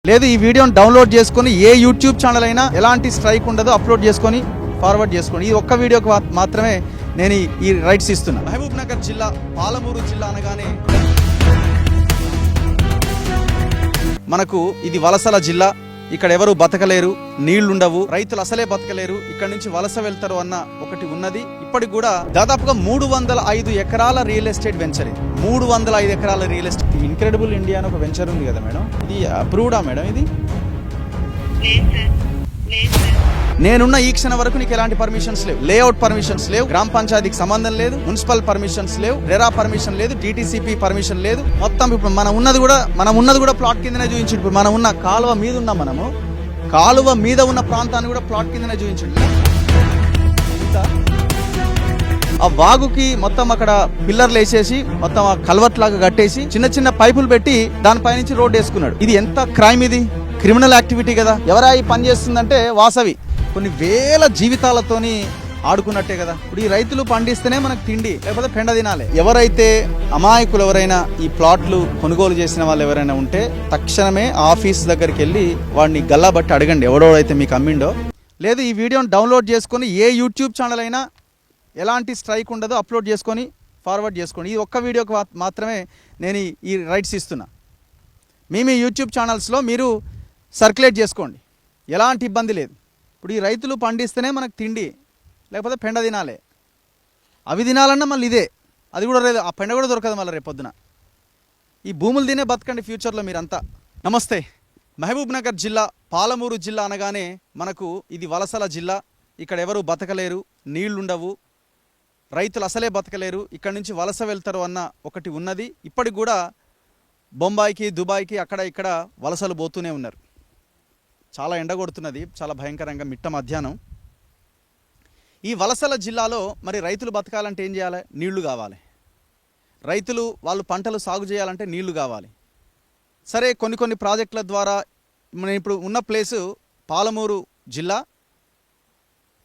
లేదు ఈ వీడియోని డౌన్లోడ్ చేసుకొని ఏ యూట్యూబ్ ఛానల్ అయినా ఎలాంటి స్ట్రైక్ ఉండదు, అప్లోడ్ చేసుకొని ఫార్వర్డ్ చేసుకోండి. ఈ ఒక్క వీడియోకి మాత్రమే నేను ఈ రైట్స్ ఇస్తున్నా. మహబూబ్ నగర్ జిల్లా, పాలమూరు జిల్లా అనగానే మనకు ఇది వలసల జిల్లా. ఇక్కడ ఎవరు బతకలేరు, నీళ్లుండవు, రైతులు అసలే బతకలేరు, ఇక్కడ నుంచి వలస వెళ్తారు అన్న ఒకటి ఉన్నది. ఇప్పటికి కూడా దాదాపుగా 305 ఎకరాల రియల్ ఎస్టేట్ వెంచర్. 305 ఎకరాల రియల్ ఎస్టేట్. ఇన్క్రెడిబుల్ ఇండియా అని ఒక వెంచర్ ఉంది కదా మేడం, ఇది అప్రూవ్డా మేడం? ఇది నేనున్న ఈ క్షణం వరకు నీకు ఎలాంటి పర్మిషన్స్ లేవు, లేఅవుట్ పర్మిషన్స్ లేవు, గ్రామ పంచాయతీకి సంబంధం లేదు, మున్సిపల్ పర్మిషన్స్ లేవు, రెరా పర్మిషన్ లేదు, డిటిసిపి పర్మిషన్ లేదు. మొత్తం ఇప్పుడు మనం ఉన్నది కూడా ప్లాట్ కిందనే చూపించండి. ఇప్పుడు మనం ఉన్న కాలువ మీద ఉన్నాం, మనము కాలువ మీద ఉన్న ప్రాంతాన్ని కూడా ప్లాట్ కిందనే చూపించండి. ఆ వాగుకి మొత్తం అక్కడ పిల్లర్లు వేసేసి మొత్తం ఆ కల్వర్ట్ లాగా కట్టేసి చిన్న చిన్న పైపులు పెట్టి దానిపై నుంచి రోడ్డు వేసుకున్నాడు. ఇది ఎంత క్రైమ్, ఇది క్రిమినల్ యాక్టివిటీ కదా. ఎవరా ఈ పని చేస్తుందంటే వాసవి. కొన్ని వేల జీవితాలతోని ఆడుకున్నట్టే కదా. ఇప్పుడు ఈ రైతులు పండిస్తేనే మనకు తిండి, లేకపోతే పెండ తినాలి. ఎవరైతే అమాయకులు ఎవరైనా ఈ ప్లాట్లు కొనుగోలు చేసిన వాళ్ళు ఎవరైనా ఉంటే తక్షణమే ఆఫీస్ దగ్గరికి వెళ్ళి వాడిని గల్లాబట్టి అడగండి, ఎవడోడైతే మీకు అమ్మిండో. లేదు ఈ వీడియోని డౌన్లోడ్ చేసుకొని ఏ యూట్యూబ్ ఛానల్ అయినా ఎలాంటి స్ట్రైక్ ఉండదు, అప్లోడ్ చేసుకొని ఫార్వర్డ్ చేసుకోండి. ఈ ఒక్క వీడియోకి మాత్రమే నేను ఈ రైట్స్ ఇస్తున్నా. మీ యూట్యూబ్ ఛానల్స్లో మీరు సర్క్యులేట్ చేసుకోండి, ఎలాంటి ఇబ్బంది లేదు. ఇప్పుడు ఈ రైతులు పండిస్తేనే మనకు తిండి, లేకపోతే పెండ తినాలి. అవి తినాలన్నా మళ్ళీ ఇదే, అది కూడా లేదు, ఆ పెండ కూడా దొరకదు మళ్ళీ రేపొద్దున. ఈ భూములు తినే బతకండి ఫ్యూచర్లో మీరంతా. నమస్తే. మహబూబ్ నగర్ జిల్లా, పాలమూరు జిల్లా అనగానే మనకు ఇది వలసల జిల్లా. ఇక్కడ ఎవరు బతకలేరు, నీళ్లుండవు, రైతులు అసలే బతకలేరు, ఇక్కడ నుంచి వలస వెళ్తారు అన్న ఒకటి ఉన్నది. ఇప్పటికి కూడా బొంబాయికి, దుబాయ్కి అక్కడ ఇక్కడ వలసలు పోతూనే ఉన్నారు. చాలా ఎండ కొడుతున్నది, చాలా భయంకరంగా, మిట్ట మధ్యాహ్నం. ఈ వలసల జిల్లాలో మరి రైతులు బతకాలంటే ఏం చేయాలి? నీళ్లు కావాలి. రైతులు వాళ్ళు పంటలు సాగు చేయాలంటే నీళ్లు కావాలి. సరే, కొన్ని ప్రాజెక్టుల ద్వారా మనం ఇప్పుడు ఉన్న ప్లేసు పాలమూరు జిల్లా,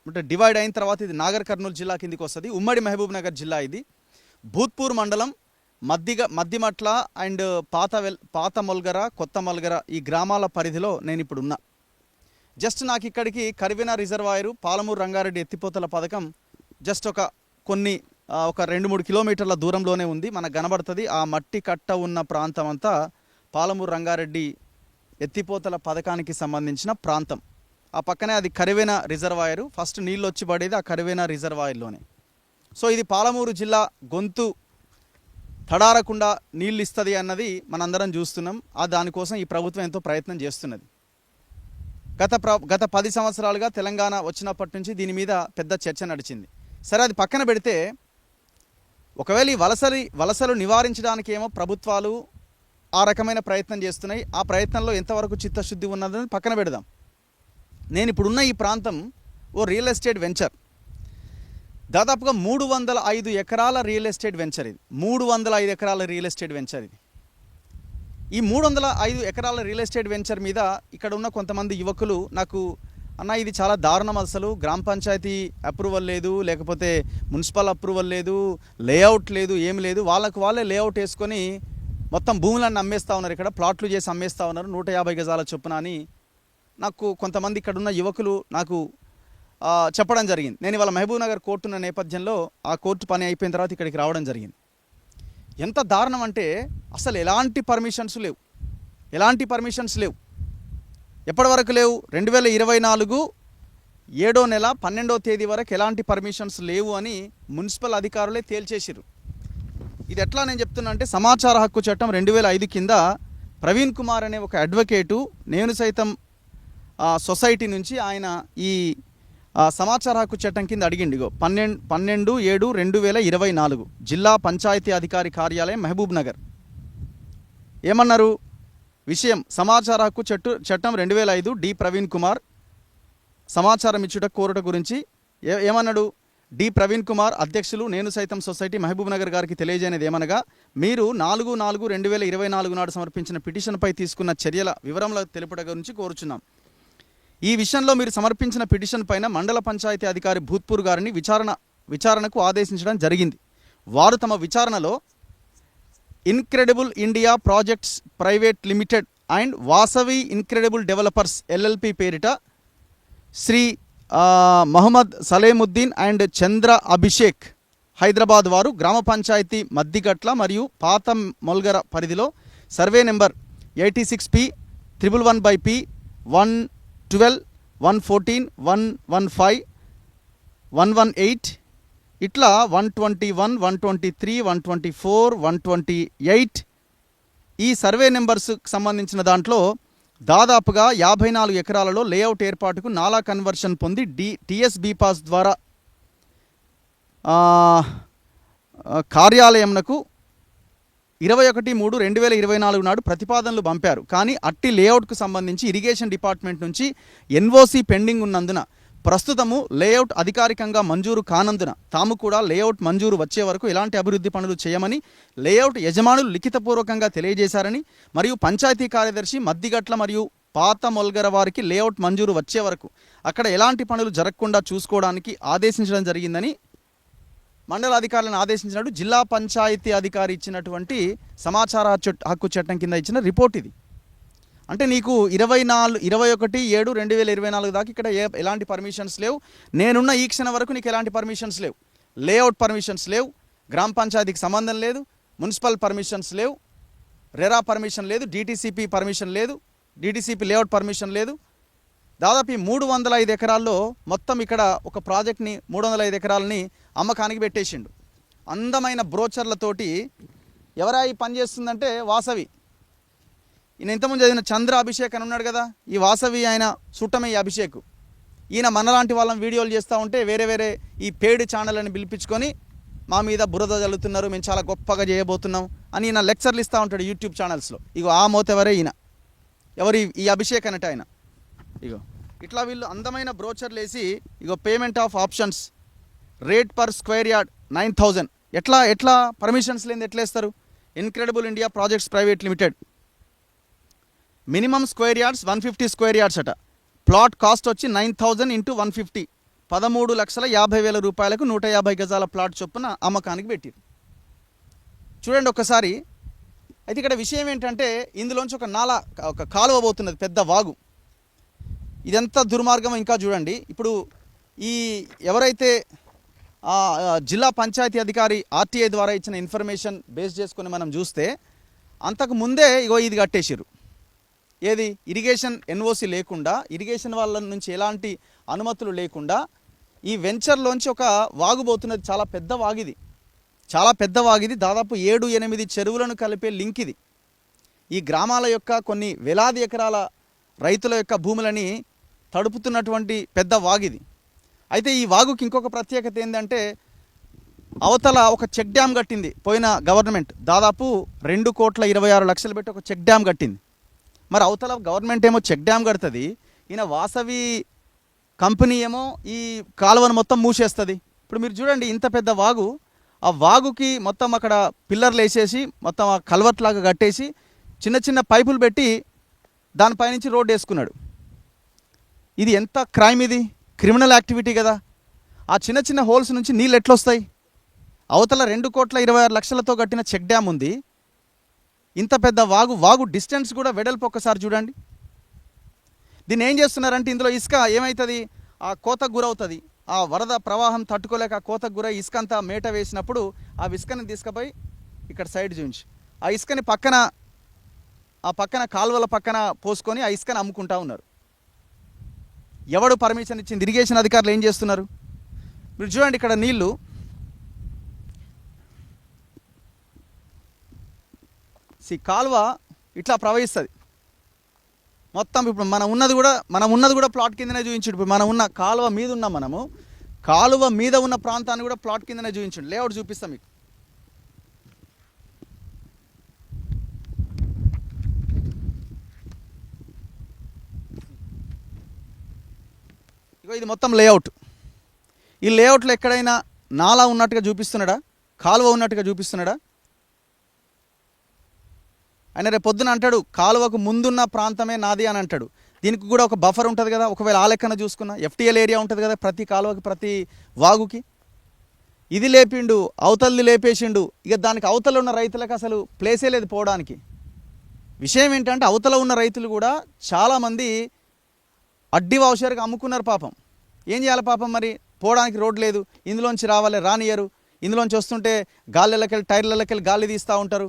అంటే డివైడ్ అయిన తర్వాత ఇది నాగర్ కర్నూలు జిల్లా కిందికి వస్తుంది. ఉమ్మడి మహబూబ్ నగర్ జిల్లా ఇది. భూత్పూర్ మండలం, మద్దిమట్ల అండ్ పాత మొల్గర, కొత్త మొల్గర ఈ గ్రామాల పరిధిలో నేను ఇప్పుడు ఉన్నా. జస్ట్ నాకు ఇక్కడికి కరివెన రిజర్వాయరు, పాలమూరు రంగారెడ్డి ఎత్తిపోతల పథకం జస్ట్ ఒక 2-3 కిలోమీటర్ల దూరంలోనే ఉంది. మనకు కనబడుతుంది ఆ మట్టి కట్ట ఉన్న ప్రాంతం అంతా పాలమూరు రంగారెడ్డి ఎత్తిపోతల పథకానికి సంబంధించిన ప్రాంతం. ఆ పక్కనే అది కరివెన రిజర్వాయరు. ఫస్ట్ నీళ్ళు వచ్చి పడేది ఆ కరివెన రిజర్వాయర్లోనే. సో ఇది పాలమూరు జిల్లా గొంతు తడారకుండా నీళ్ళు ఇస్తుంది అన్నది మనందరం చూస్తున్నాం. దానికోసం ఈ ప్రభుత్వం ఎంతో ప్రయత్నం చేస్తున్నది. గత 10 సంవత్సరాలుగా తెలంగాణ వచ్చినప్పటి నుంచి దీని మీద పెద్ద చర్చ నడిచింది. సరే, అది పక్కన పెడితే ఒకవేళ ఈ వలసలు నివారించడానికి ఏమో ప్రభుత్వాలు ఆ రకమైన ప్రయత్నం చేస్తున్నాయి. ఆ ప్రయత్నంలో ఎంతవరకు చిత్తశుద్ధి ఉన్నదని పక్కన పెడదాం. నేను ఇప్పుడున్న ఈ ప్రాంతం ఓ రియల్ ఎస్టేట్ వెంచర్. దాదాపుగా 305 ఎకరాల రియల్ ఎస్టేట్ వెంచర్ ఇది. 305 ఎకరాల రియల్ ఎస్టేట్ వెంచర్ ఇది. ఈ 305 ఎకరాల రియల్ ఎస్టేట్ వెంచర్ మీద ఇక్కడ ఉన్న కొంతమంది యువకులు నాకు, అన్న ఇది చాలా దారుణం, అసలు గ్రామ పంచాయతీ అప్రూవల్ లేదు, లేకపోతే మున్సిపల్ అప్రూవల్ లేదు, లేఅవుట్ లేదు, ఏం లేదు, వాళ్ళే లేఅవుట్ వేసుకొని మొత్తం భూములన్నీ అమ్మేస్తూ ఉన్నారు, ఇక్కడ ప్లాట్లు చేసి అమ్మేస్తూ ఉన్నారు 150 గజాల చొప్పున అని నాకు కొంతమంది ఇక్కడున్న యువకులు నాకు చెప్పడం జరిగింది. నేను ఇవాళ మహబూబ్ నగర్ కోర్టు ఉన్న నేపథ్యంలో ఆ కోర్టు పని అయిపోయిన తర్వాత ఇక్కడికి రావడం జరిగింది. ఎంత దారుణం అంటే అసలు ఎలాంటి పర్మిషన్స్ లేవు. ఎప్పటి వరకు లేవు? 2024 7వ నెల 12వ తేదీ వరకు ఎలాంటి పర్మిషన్స్ లేవు అని మున్సిపల్ అధికారులే తేల్చేసిరు. ఇది ఎట్లా నేను చెప్తున్నా అంటే, సమాచార హక్కు చట్టం 2005 కింద ప్రవీణ్ కుమార్ అనే ఒక అడ్వకేటు నేను సైతం సొసైటీ నుంచి ఆయన ఈ సమాచార హక్కు చట్టం కింద అడిగిండిగో 12/7/2024 జిల్లా పంచాయతీ అధికారి కార్యాలయం మహబూబ్ నగర్. ఏమన్నారు? విషయం సమాచార హక్కు చట్టం 2005 డి ప్రవీణ్ కుమార్ సమాచారం ఇచ్చుట కోరుట గురించి ఏమన్నాడు? డి ప్రవీణ్ కుమార్ అధ్యక్షులు నేను సైతం సొసైటీ మహబూబ్ నగర్ గారికి తెలియజేయనిది ఏమనగా, మీరు 4/4/2024 నాడు సమర్పించిన పిటిషన్పై తీసుకున్న చర్యల వివరముల తెలుపుట గురించి కోరుచున్నాం. ఈ విషయంలో మీరు సమర్పించిన పిటిషన్ పైన మండల పంచాయతీ అధికారి భూత్పూర్ గారిని విచారణకు ఆదేశించడం జరిగింది. వారు తమ విచారణలో incredible India projects private limited and Vasavi incredible developers LLP పేరిట శ్రీ మహమ్మద్ సలేముద్దీన్ అండ్ చంద్ర అభిషేక్ హైదరాబాద్ వారు గ్రామ పంచాయతీ మద్దిగట్ల మరియు పాత మొల్గర పరిధిలో సర్వే నెంబర్ 86P 111/P 112 114 115 118 ఇట్లా 121 123 124 128 ఈ సర్వే నెంబర్స్కి సంబంధించిన దాంట్లో దాదాపుగా 54 ఎకరాలలో లేఅవుట్ ఏర్పాటుకు నాలా కన్వర్షన్ పొంది టీఎస్బీ పాస్ ద్వారా కార్యాలయంనకు 21/3/2024 నాడు ప్రతిపాదనలు పంపారు. కానీ అట్టి లేఅవుట్కు సంబంధించి ఇరిగేషన్ డిపార్ట్మెంట్ నుంచి ఎన్ఓసి పెండింగ్ ఉన్నందున ప్రస్తుతము లేఅవుట్ అధికారికంగా మంజూరు కానందున తాము కూడా లేఅవుట్ మంజూరు వచ్చే వరకు ఎలాంటి అభివృద్ధి పనులు చేయమని లేఅవుట్ యజమానులు లిఖితపూర్వకంగా తెలియజేశారని మరియు పంచాయతీ కార్యదర్శి మద్దిగట్ల మరియు పాత మొల్గర వారికి లేఅవుట్ మంజూరు వచ్చే వరకు అక్కడ ఎలాంటి పనులు జరగకుండా చూసుకోవడానికి ఆదేశించడం జరిగిందని మండల అధికారులను ఆదేశించినట్టు జిల్లా పంచాయతీ అధికారి ఇచ్చినటువంటి సమాచార హక్కు చట్టం కింద ఇచ్చిన రిపోర్ట్ ఇది. అంటే నీకు 21/7/2024 దాకా ఇక్కడ ఎలాంటి పర్మిషన్స్ లేవు. నేనున్న ఈ క్షణం వరకు నీకు ఎలాంటి పర్మిషన్స్ లేవు. లేఅవుట్ పర్మిషన్స్ లేవు, గ్రామ పంచాయతీకి సంబంధం లేదు, మున్సిపల్ పర్మిషన్స్ లేవు, రెరా పర్మిషన్ లేదు, డిటిసిపి పర్మిషన్ లేదు, డిటిసిపి లేఅవుట్ పర్మిషన్ లేదు. దాదాపు 305 ఎకరాల్లో మొత్తం ఇక్కడ ఒక ప్రాజెక్ట్ని 305 ఎకరాలని అమ్మకానికి పెట్టేసిండు. అందమైన బ్రోచర్లతోటి. ఎవరా ఈ పని చేస్తుందంటే వాసవి. ఈయన ఇంతకుముందు చదివిన చంద్ర అభిషేక్ అని ఉన్నాడు కదా, ఈ వాసవి ఆయన చుట్టమే ఈ అభిషేక్. ఈయన మనలాంటి వాళ్ళని వీడియోలు చేస్తూ ఉంటే వేరే ఈ పేడ్ ఛానల్ అని పిలిపించుకొని మా మీద బురద జల్లుతున్నారు, మేము చాలా గొప్పగా చేయబోతున్నాం అని ఈయన లెక్చర్లు ఇస్తూ ఉంటాడు యూట్యూబ్ ఛానల్స్లో. ఇగో ఆ మోతెవరే ఈయన. ఎవరి ఈ అభిషేక్ అన్నట్టు ఆయన. ఇగో ఇట్లా వీళ్ళు అందమైన బ్రోచర్లు వేసి ఇగో payment of options, rate per square yard 9,000. ఎట్లా పర్మిషన్స్ లేని ఎట్లా ఇస్తారు? Incredible India projects private limited. Minimum square yards 150 square yards అట. ప్లాట్ కాస్ట్ వచ్చి 9,000 × 150 13,50,000 రూపాయలకు 150 గజాల ప్లాట్ చొప్పున అమ్మకానికి పెట్టారు. చూడండి ఒక్కసారి. అయితే ఇక్కడ విషయం ఏంటంటే ఇందులోంచి ఒక కాలువ పోతున్నది, పెద్ద వాగు. ఇదంతా దుర్మార్గం. ఇంకా చూడండి, ఇప్పుడు ఈ ఎవరైతే జిల్లా పంచాయతీ అధికారి ఆర్టీఐ ద్వారా ఇచ్చిన ఇన్ఫర్మేషన్ బేస్ చేసుకొని మనం చూస్తే అంతకు ముందే ఇగో ఇది కట్టేసారు. ఏది? ఇరిగేషన్ ఎన్ఓసి లేకుండా, ఇరిగేషన్ వాళ్ళ నుంచి ఎలాంటి అనుమతులు లేకుండా ఈ వెంచర్లోంచి ఒక వాగు పోతున్నది. చాలా పెద్ద వాగిది, చాలా పెద్ద వాగిది. దాదాపు 7-8 చెరువులను కలిపే లింక్ ఇది. ఈ గ్రామాల యొక్క కొన్ని వేలాది ఎకరాల రైతుల యొక్క భూములని తడుపుతున్నటువంటి పెద్ద వాగిది. అయితే ఈ వాగుకి ఇంకొక ప్రత్యేకత ఏంటంటే అవతల ఒక చెక్ డ్యామ్ కట్టింది పోయిన గవర్నమెంట్. దాదాపు 2,26,00,000 పెట్టి ఒక చెక్ డ్యామ్ కట్టింది. మరి అవతల గవర్నమెంట్ ఏమో చెక్ డ్యామ్ కడుతుంది, ఈయన వాసవి కంపెనీ ఏమో ఈ కాలువను మొత్తం మూసేస్తుంది. ఇప్పుడు మీరు చూడండి, ఇంత పెద్ద వాగు, ఆ వాగుకి మొత్తం అక్కడ పిల్లర్లు వేసేసి మొత్తం ఆ కల్వర్ట్ లాగా కట్టేసి చిన్న చిన్న పైపులు పెట్టి దానిపైనుంచి రోడ్డు వేసుకున్నాడు. ఇది ఎంత క్రైమ్! ఇది క్రిమినల్ యాక్టివిటీ కదా. ఆ చిన్న చిన్న హోల్స్ నుంచి నీళ్ళు ఎట్లొస్తాయి? అవతల 2,26,00,000 కట్టిన చెక్ డ్యామ్ ఉంది, ఇంత పెద్ద వాగు డిస్టెన్స్ కూడా వెడల్పు ఒక్కసారి చూడండి. దీన్ని ఏం చేస్తున్నారంటే ఇందులో ఇసుక ఏమవుతుంది, ఆ కోతకు గురవుతుంది. ఆ వరద ప్రవాహం తట్టుకోలేక ఆ కోతకు గురై ఇసుక అంతా మేట వేసినప్పుడు ఆ ఇసుకని తీసుకుపోయి ఇక్కడ సైడ్ చూపించి ఆ ఇసుకని పక్కన కాలువల పక్కన పోసుకొని ఆ ఇసుకని అమ్ముకుంటా ఉన్నారు. ఎవడు పర్మిషన్ ఇచ్చింది? ఇరిగేషన్ అధికారులు ఏం చేస్తున్నారు? మీరు చూడండి, ఇక్కడ నీళ్లు కాలువ ఇట్లా ప్రవహిస్తుంది మొత్తం. ఇప్పుడు మనం ఉన్నది కూడా ప్లాట్ కిందనే చూపించాడు. ఇప్పుడు మనం ఉన్న కాలువ మీద ఉన్నాం, మనము కాలువ మీద ఉన్న ప్రాంతాన్ని కూడా ప్లాట్ కిందనే చూపించండి. లేఅవుట్ చూపిస్తాం మీకు. ఇగో ఇది మొత్తం లేఅవుట్. ఈ లేఅవుట్లో ఎక్కడైనా నాలా ఉన్నట్టుగా చూపిస్తున్నాడా? కాలువ ఉన్నట్టుగా చూపిస్తున్నాడా? ఆయన రేపు పొద్దున అంటాడు కాలువకు ముందున్న ప్రాంతమే నాది అని అంటాడు. దీనికి కూడా ఒక బఫర్ ఉంటుంది కదా. ఒకవేళ ఆ లెక్కన చూసుకున్నా ఎఫ్టీఎల్ ఏరియా ఉంటుంది కదా ప్రతి కాలువకి, ప్రతి వాగుకి. ఇది లేపిండు, అవతలది లేపేసిండు. ఇక దానికి అవతల ఉన్న రైతులకు అసలు ప్లేసే లేదు పోవడానికి. విషయం ఏంటంటే అవతల ఉన్న రైతులు కూడా చాలామంది అడ్డి వాషర్గా అమ్ముకున్నారు పాపం. ఏం చేయాలి పాపం, మరి పోవడానికి రోడ్ లేదు, ఇందులోంచి రావాలి రానియరు, ఇందులోంచి వస్తుంటే గాలిళ్ళకెళ్ళి టైర్లకెళ్ళి గాలి తీస్తూ ఉంటారు,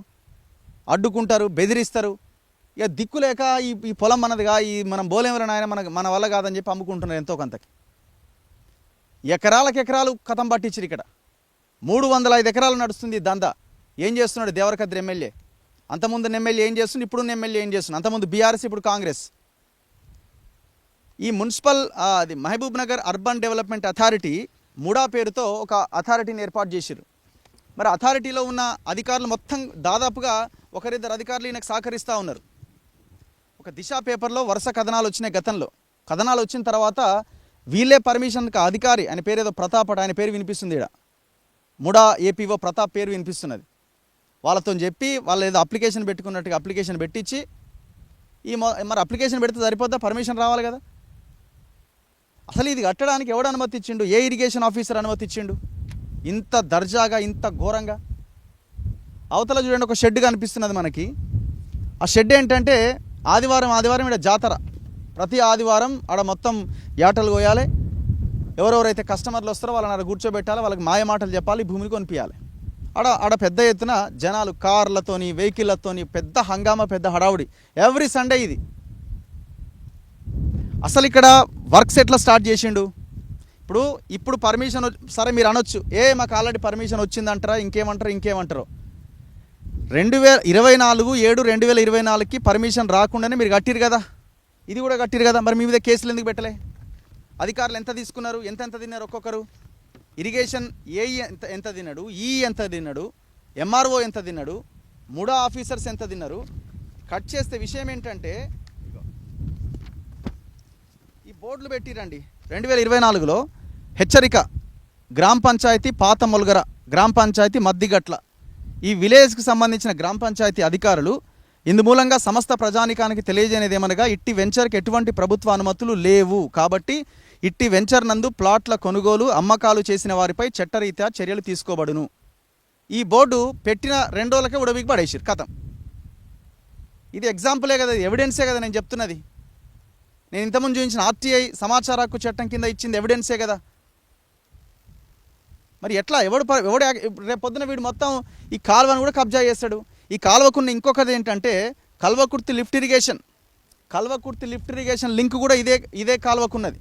అడ్డుకుంటారు, బెదిరిస్తారు. ఇక దిక్కులేక ఈ పొలం మనదిగా, ఈ మనం బోలేమని ఆయన మన వల్ల కాదని చెప్పి అమ్ముకుంటున్నారు ఎంతో కొంతకి. ఎకరాలు కథం పట్టించారు. ఇక్కడ 305 ఎకరాలు నడుస్తుంది దందా. ఏం చేస్తున్నాడు దేవరకద్రి ఎమ్మెల్యే, అంతకుముందు ఎమ్మెల్యే ఏం చేస్తుంది, ఇప్పుడు ఎమ్మెల్యే ఏం చేస్తుంది, అంతకుముందు బీఆర్ఎస్ ఇప్పుడు కాంగ్రెస్. ఈ మున్సిపల్ అది Mahabub Nagar urban development authority MUDA పేరుతో ఒక అథారిటీని ఏర్పాటు చేశారు. మరి అథారిటీలో ఉన్న అధికారులు మొత్తం దాదాపుగా ఒకరిద్దరు అధికారులు ఈయనకు సహకరిస్తూ ఉన్నారు. ఒక దిశ పేపర్లో వరుస కథనాలు వచ్చినాయి గతంలో. కథనాలు వచ్చిన తర్వాత వీళ్ళే పర్మిషన్కి అధికారి, ఆయన పేరు ఏదో ప్రతాప్, ఆయన పేరు వినిపిస్తుంది, ఇక్కడ ముడా ఏపీఓ ప్రతాప్ పేరు వినిపిస్తున్నది. వాళ్ళతో చెప్పి వాళ్ళు ఏదో అప్లికేషన్ పెట్టుకున్నట్టుగా అప్లికేషన్ పెట్టించి మరి అప్లికేషన్ పెడితే సరిపోద్దా, పర్మిషన్ రావాలి కదా. అసలు ఇది కట్టడానికి ఎవడు అనుమతి ఇచ్చిండు, ఏ ఇరిగేషన్ ఆఫీసర్ అనుమతి ఇచ్చిండు ఇంత దర్జాగా, ఇంత ఘోరంగా? అవతల చూడండి ఒక షెడ్ కనిపిస్తున్నది మనకి. ఆ షెడ్ ఏంటంటే ఆదివారం ఇక్కడ జాతర, ప్రతి ఆదివారం ఆడ మొత్తం యాటలు కోయాలి. ఎవరెవరైతే కస్టమర్లు వస్తారో వాళ్ళని ఆడ కూర్చోబెట్టాలి, వాళ్ళకి మాయ మాటలు చెప్పాలి, భూమిని కొనిపించాలి. ఆడ పెద్ద ఎత్తున జనాలు కార్లతోని వెహికల్లతోని పెద్ద హంగామా, పెద్ద హడావుడి ఎవ్రీ సండే ఇది. అసలు ఇక్కడ వర్క్స్ ఎట్లా స్టార్ట్ చేసిండు? ఇప్పుడు పర్మిషన్ సరే మీరు అనొచ్చు, మాకు ఆల్రెడీ పర్మిషన్ వచ్చిందంటారా, ఇంకేమంటారో 2024/7/2024కి పర్మిషన్ రాకుండానే మీరు కట్టిరు కదా, ఇది కూడా కట్టిరు కదా. మరి మీ మీద కేసులు ఎందుకు పెట్టలే? అధికారులు ఎంత తీసుకున్నారు, ఎంత తిన్నారు ఒక్కొక్కరు? ఇరిగేషన్ ఏఈ ఎంత తిన్నాడు, ఎంత తిన్నాడు, ఎంఆర్ఓ ఎంత తిన్నాడు, ముడా ఆఫీసర్స్ ఎంత తిన్నారు? కట్ చేస్తే విషయం ఏంటంటే ఈ బోర్డులు పెట్టిరండి. 2024లో హెచ్చరిక, గ్రామ పంచాయతీ పాత మొలగర, గ్రామ పంచాయతీ మద్దిగట్ల, ఈ విలేజ్కి సంబంధించిన గ్రామ పంచాయతీ అధికారులు ఇందు మూలంగా సమస్త ప్రజానికానికి తెలియజేయనిది ఏమనగా, ఇట్టి వెంచర్కి ఎటువంటి ప్రభుత్వ అనుమతులు లేవు కాబట్టి ఇట్టి వెంచర్ నందు ప్లాట్ల కొనుగోలు అమ్మకాలు చేసిన వారిపై చట్టరీత్యా చర్యలు తీసుకోబడును. ఈ బోర్డు పెట్టిన 2 రోజులకే ఉడవికి పడేసారు కథం. ఇది ఎగ్జాంపులే కదా, ఎవిడెన్సే కదా నేను చెప్తున్నది. నేను ఇంతకుముందు చూపించిన ఆర్టీఐ సమాచార హక్కు చట్టం కింద ఇచ్చింది ఎవిడెన్సే కదా. మరి ఎట్లా ఎవడు రేపు పొద్దున వీడు మొత్తం ఈ కాలువను కూడా కబ్జా చేస్తాడు. ఈ కాలువకున్న ఇంకొకటి ఏంటంటే కల్వకుర్తి లిఫ్ట్ ఇరిగేషన్ లింక్ కూడా ఇదే కాలువకున్నది.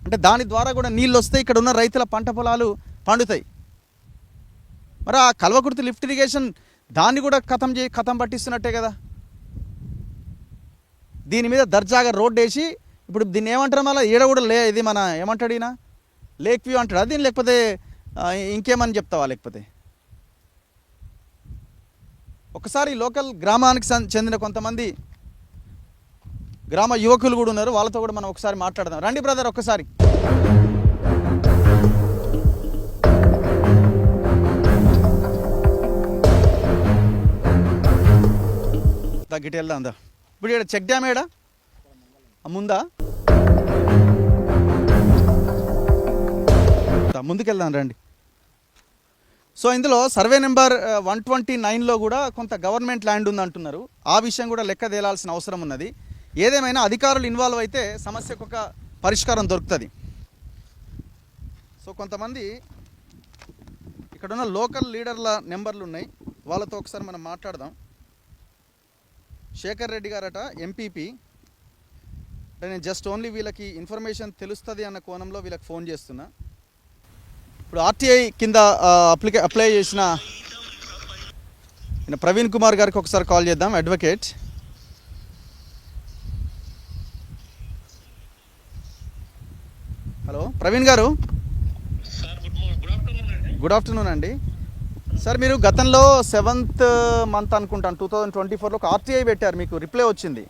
అంటే దాని ద్వారా కూడా నీళ్ళు వస్తాయి, ఇక్కడ ఉన్న రైతుల పంట పొలాలు పండుతాయి. మరి ఆ కల్వకుర్తి లిఫ్ట్ ఇరిగేషన్ దాన్ని కూడా కథం పట్టిస్తున్నట్టే కదా. దీని మీద దర్జాగా రోడ్డు వేసి ఇప్పుడు దీన్ని ఏమంటారు, మళ్ళీ ఈడ కూడా ఇది మన ఏమంటాడు ఈయన, లేక్ వ్యూ అంటాడు అది, లేకపోతే ఇంకేమని చెప్తావా? లేకపోతే ఒకసారి లోకల్ గ్రామానికి చెందిన కొంతమంది గ్రామ యువకులు కూడా ఉన్నారు, వాళ్ళతో కూడా మనం ఒకసారి మాట్లాడదాం. రండి బ్రదర్ ఒక్కసారి. తగ్గిటి వెళ్దా అందా. ఇప్పుడు ఇక్కడ చెక్ డ్యామ్ ఏడా ముందా, ముందుకెళ్దాం రండి. సో ఇందులో సర్వే నెంబర్ 129లో కూడా కొంత గవర్నమెంట్ ల్యాండ్ ఉంది అంటున్నారు. ఆ విషయం కూడా లెక్క తేలాల్సిన అవసరం ఉన్నది. ఏదేమైనా అధికారులు ఇన్వాల్వ్ అయితే సమస్యకు ఒక పరిష్కారం దొరుకుతుంది. సో కొంతమంది ఇక్కడున్న లోకల్ లీడర్ల నెంబర్లు ఉన్నాయి, వాళ్ళతో ఒకసారి మనం మాట్లాడదాం. శేఖర్ రెడ్డి గారట ఎంపీపీ. అంటే నేను జస్ట్ ఓన్లీ వీళ్ళకి ఇన్ఫర్మేషన్ తెలుస్తుంది అన్న కోణంలో వీళ్ళకి ఫోన్ చేస్తున్నా. ఇప్పుడు ఆర్టీఐ కింద అప్లై చేసిన ప్రవీణ్ కుమార్ గారికి ఒకసారి కాల్ చేద్దాం, అడ్వకేట్. హలో ప్రవీణ్ గారు. గుడ్ ఆఫ్టర్నూన్ అండి. సార్ మీరు గతంలో 7th మంత్ అనుకుంటాను 2024లో ఒక ఆర్టీఐ పెట్టారు, మీకు రిప్లై వచ్చింది.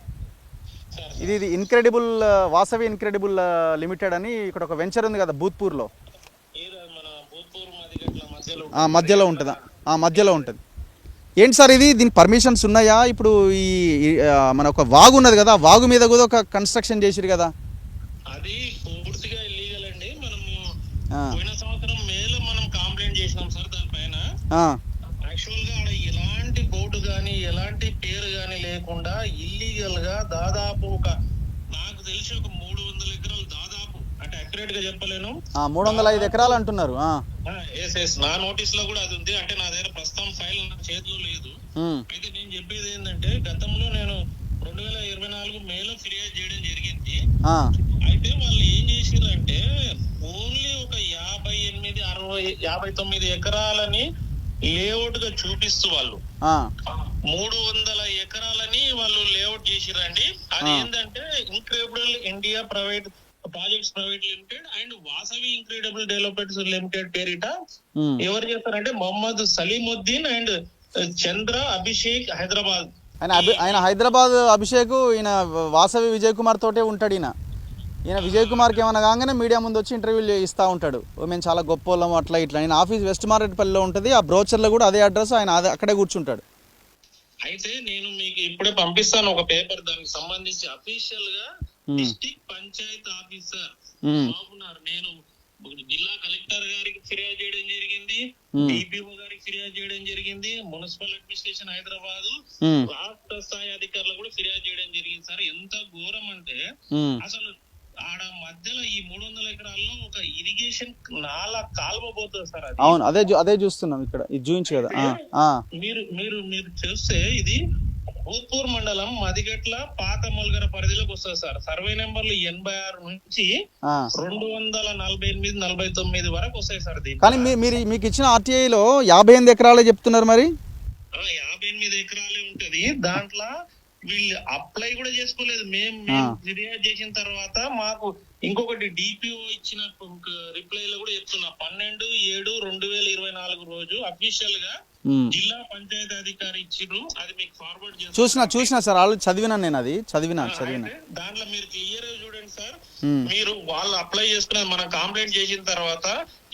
ఇది ఇన్క్రెడిబుల్ వాసవి ఇన్క్రెడిబుల్ లిమిటెడ్ అని ఇక్కడ ఒక వెంచర్ ఉంది కదా భూత్పూర్లో, మధ్యలో ఉంటుందా? మధ్యలో ఉంటుంది. ఏంటి సార్ ఇది, దీనికి పర్మిషన్స్ ఉన్నాయా? ఇప్పుడు ఈ మన ఒక వాగు ఉన్నది కదా, వాగు మీద కూడా ఒక కన్స్ట్రక్షన్ చేసిరు కదా. అది పూర్తిగా ఇల్లీగల్ అండి. మనము పోయిన సంవత్సరం మేలో మనం కంప్లైంట్ చేసినాం సార్ దానిపైన. యాక్చువల్ గా ఎలాంటి బోర్డు బోర్డు గాని ఎలాంటి పేరు గాని లేకుండా ఇల్లీగల్ గా దాదాపు నాకు తెలిసి 300 ఎకరాలు దాదాపు, అంటే అక్యురేట్ గా చెప్పలేను, 305 ఎకరాలు అంటున్నారు. నా నోటీస్ లో కూడా అది ఉంది. అంటే నా దగ్గర ప్రస్తుతం ఫైల్ నా చేతిలో లేదు. అయితే నేను చెప్పేది ఏంటంటే, గతంలో నేను 2024 మేలో ఫిర్యాదు చేయడం జరిగింది. అయితే వాళ్ళు ఏం చేసిరంటే ఓన్లీ 58, 60, 59 ఎకరాలని లేఅవుట్ గా చూపిస్తూ వాళ్ళు 300 ఎకరాలని వాళ్ళు లేఅవుట్ చేసిరండి. అది ఏంటంటే incredible India private projects private limited and Vasavi incredible developments limited పేరిట ఎవరు చేస్తారంటే మొహమ్మద్ సలీముద్దీన్ అండ్ చంద్ర అభిషేక్ హైదరాబాద్. ఆయన హైదరాబాద్ అభిషేక్, ఈయన వాసవి విజయ్ కుమార్ తోటే ఉంటాడు. ఈయన విజయ్ కుమార్కి ఏమైనా కాగానే మీడియా ముందు వచ్చి ఇంటర్వ్యూలు ఇస్తూ ఉంటాడు. మేము చాలా గొప్ప వాళ్ళం అట్లా ఇట్లా. ఆయన ఆఫీస్ వెస్ట్ మార్కెట్పల్లిలో ఉంటుంది. ఆ బ్రోచర్లో కూడా అదే అడ్రస్, ఆయన అక్కడే కూర్చుంటాడు. అయితే నేను మీకు ఇప్పుడే పంపిస్తాను ఒక పేపర్, దానికి సంబంధించి అఫీషియల్ గా డిస్ట్రిక్ట్ పంచాయత్ ఆఫీసర్ బాబునారు నేను జిల్లా కలెక్టర్ గారికి ఫిర్యాదు చేయడం జరిగింది, డిపిఓ గారికి ఫిర్యాదు చేయడం జరిగింది, మున్సిపల్ అడ్మినిస్ట్రేషన్ హైదరాబాద్ రాష్ట్ర స్థాయి అధికారులు కూడా ఫిర్యాదు చేయడం జరిగింది. సార్ ఎంత ఘోరం అంటే అసలు ఆడ మధ్యలో ఈ 300 ఎకరాల్లో ఒక ఇరిగేషన్ నాలా కాల్వబోతుంది సార్. అవును, అదే చూస్తున్నాం ఇక్కడ, ఇది చూపించు కదా. మీరు చూస్తే ఇది భూత్పూర్ మండలం మదిగట్ల పాత మొలగర పరిధిలోకి వస్తుంది సార్. సర్వే నెంబర్లు 86 నుంచి 248, 49 వరకు వస్తాయి సార్. కానీ మీకు ఇచ్చిన ఆర్టీఐలో 58 ఎకరాలే చెప్తున్నారు. మరి 58 ఎకరాలే ఉంటది. దాంట్లో వీళ్ళు అప్లై కూడా చేసుకోలేదు. మేము ఫిర్యాదు చేసిన తర్వాత మాకు ఇంకొకటి డిపిఓ ఇచ్చిన రిప్లైలో కూడా చెప్తున్నా, 12/7/2024 రోజు అఫీషియల్ గా జిల్లా పంచాయతీ అధికారి ఇచ్చిర్రు. అది మీకు ఫార్వర్డ్ చేస్తాను. చూసినా సార్, ఆల్రెడీ చదివినా నేను, అది చదివినా. దాంట్లో మీరు క్లియర్ చూడండి సార్. మీరు వాళ్ళు అప్లై చేసుకునేది మనం కంప్లైంట్ చేసిన తర్వాత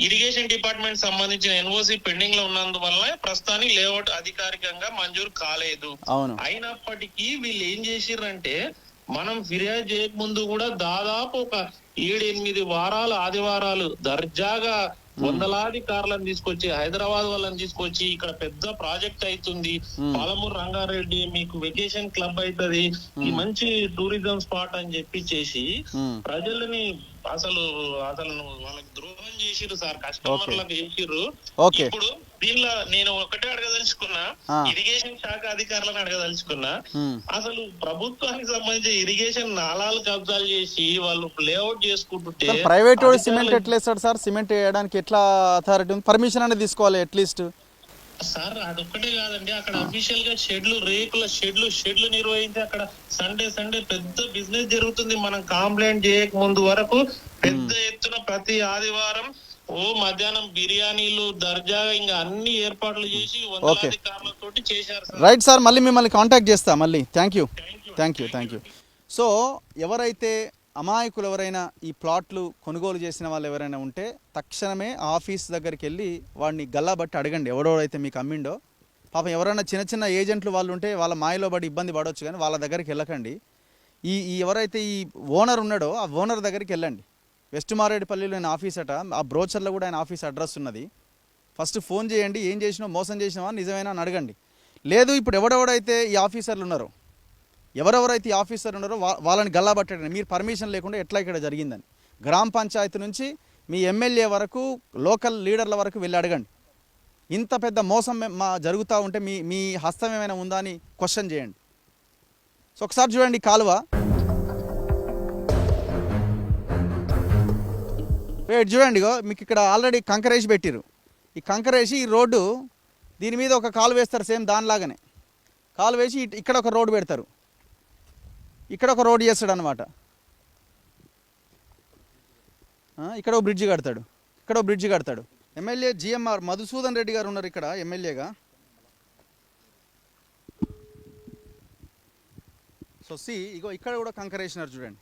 ఇరిగేషన్ డిపార్ట్మెంట్ సంబంధించిన ఎన్ఓసి పెండింగ్ లో ఉన్నందువల్ల ప్రస్తుతానికి లేఅవుట్ అధికారికంగా మంజూరు కాలేదు. అయినప్పటికీ వీళ్ళు ఏం చేసిర్రంటే, మనం ఫిర్యాదు చేయక ముందు కూడా దాదాపు 7-8 వారాలు ఆదివారాలు దర్జాగా వందలాది కార్లను తీసుకొచ్చి హైదరాబాద్ వాళ్ళని తీసుకొచ్చి ఇక్కడ పెద్ద ప్రాజెక్ట్ అవుతుంది, పాలమూరు రంగారెడ్డి మీకు వెకేషన్ క్లబ్ అవుతుంది, ఈ మంచి టూరిజం స్పాట్ అని చెప్పి చేసి ప్రజలని అసలు వాళ్ళకి ద్రోహం చేసిర్రు సార్, కస్టమర్లకు చేసిర్రు. ఇప్పుడు దీనిలో నేను ఒకటే అడగదలుచుకున్నా, ఇరిగేషన్ శాఖ అధికారులను అడగదలుచుకున్నా, అసలు ప్రభుత్వానికి సంబంధించి ఇరిగేషన్ నాలాలు కబ్జాలు చేసి వాళ్ళు లేఅవుట్ చేసుకుంటుంటే ప్రైవేట్ సిమెంట్ ఎట్లా వేస్తాడు సార్? సిమెంట్ వేయడానికి ఎట్లా అథారిటీ ఉంది? పర్మిషన్ అనేది తీసుకోవాలి అట్లీస్ట్. సార్ అదొక్కటే కాదండి, అక్కడ అఫీషియల్ గా రేకుల షెడ్లు నిర్వహించి అక్కడ సండే పెద్ద బిజినెస్ జరుగుతుంది. మనం కంప్లైంట్ చేయక ముందు వరకు పెద్ద ఎత్తున ప్రతి ఆదివారం మధ్యాహ్నం బిర్యానీలు దర్జాగా ఇంకా అన్ని ఏర్పాట్లు చేసి వందలాది కార్లతోటి చేశారు. రైట్ సార్, మళ్ళీ మిమ్మల్ని కాంటాక్ట్ చేస్తా మళ్ళీ. Thank you. సో ఎవరైతే అమాయకులు ఎవరైనా ఈ ప్లాట్లు కొనుగోలు చేసిన వాళ్ళు ఎవరైనా ఉంటే తక్షణమే ఆఫీస్ దగ్గరికి వెళ్ళి వాడిని గల్లాబట్టి అడగండి, ఎవడోడైతే మీకు అమ్మిండో. పాపం ఎవరైనా చిన్న ఏజెంట్లు వాళ్ళు ఉంటే వాళ్ళ మాయలో పడి ఇబ్బంది పడవచ్చు, కానీ వాళ్ళ దగ్గరికి వెళ్ళకండి. ఈ ఎవరైతే ఈ ఓనర్ ఉన్నాడో ఆ ఓనర్ దగ్గరికి వెళ్ళండి. వెస్ట్ మారేడుపల్లిలో ఆయన ఆఫీస్ అట, ఆ బ్రోచర్లో కూడా ఆయన ఆఫీస్ అడ్రస్ ఉన్నది. ఫస్ట్ ఫోన్ చేయండి, ఏం చేసినావు, మోసం చేసినావా, నిజమేనా అని అడగండి. లేదు ఇప్పుడు ఎవరెవరైతే ఈ ఆఫీసర్లు ఉన్నారో వాళ్ళని గల్లాబట్టండి. మీరు పర్మిషన్ లేకుండా ఎట్లా ఇక్కడ జరిగిందని గ్రామ పంచాయతీ నుంచి మీ ఎమ్మెల్యే వరకు లోకల్ లీడర్ల వరకు వెళ్ళి అడగండి. ఇంత పెద్ద మోసం జరుగుతూ ఉంటే మీ హస్తం ఏమైనా ఉందా అని క్వశ్చన్ చేయండి. సో ఒకసారి చూడండి కాలువ, చూడండి మీకు ఇక్కడ ఆల్రెడీ కంకరేసి పెట్టిరు. ఈ కంకరేసి ఈ రోడ్డు దీని మీద ఒక కాలు వేస్తారు, సేమ్ దానిలాగానే కాలు వేసి ఇక్కడ ఒక రోడ్డు పెడతారు, ఇక్కడ ఒక రోడ్ చేస్తాడు అనమాట. ఇక్కడ ఒక బ్రిడ్జి కడతాడు. ఎమ్మెల్యే జిఎంఆర్ మధుసూదన్ రెడ్డి గారు ఉన్నారు ఇక్కడ ఎమ్మెల్యేగా. సో ఇగో ఇక్కడ కూడా కంకరేసినారు చూడండి.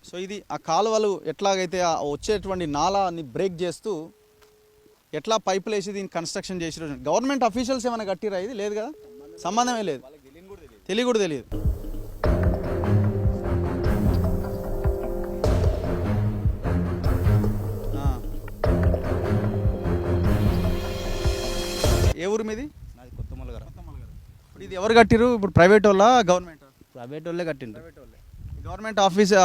సో ఇది ఆ కాలువలు ఎట్లాగైతే వచ్చేటువంటి నాలాని బ్రేక్ చేస్తూ ఎట్లా పైపులు వేసి దీన్ని కన్స్ట్రక్షన్ చేసి గవర్నమెంట్ అఫీషియల్స్ ఏమైనా కట్టిరా? ఇది లేదు కదా, సంబంధమే లేదు, కూడా తెలియదు. ఏ ఊరు మీది? నాది కొత్త మొలగర. ఇప్పుడు ఇది ఎవరు కట్టిరు? ఇప్పుడు ప్రైవేట్ వాళ్ళ గవర్నమెంట్? ప్రైవేట్ వాళ్ళే కట్టిండ్రు. గవర్నమెంట్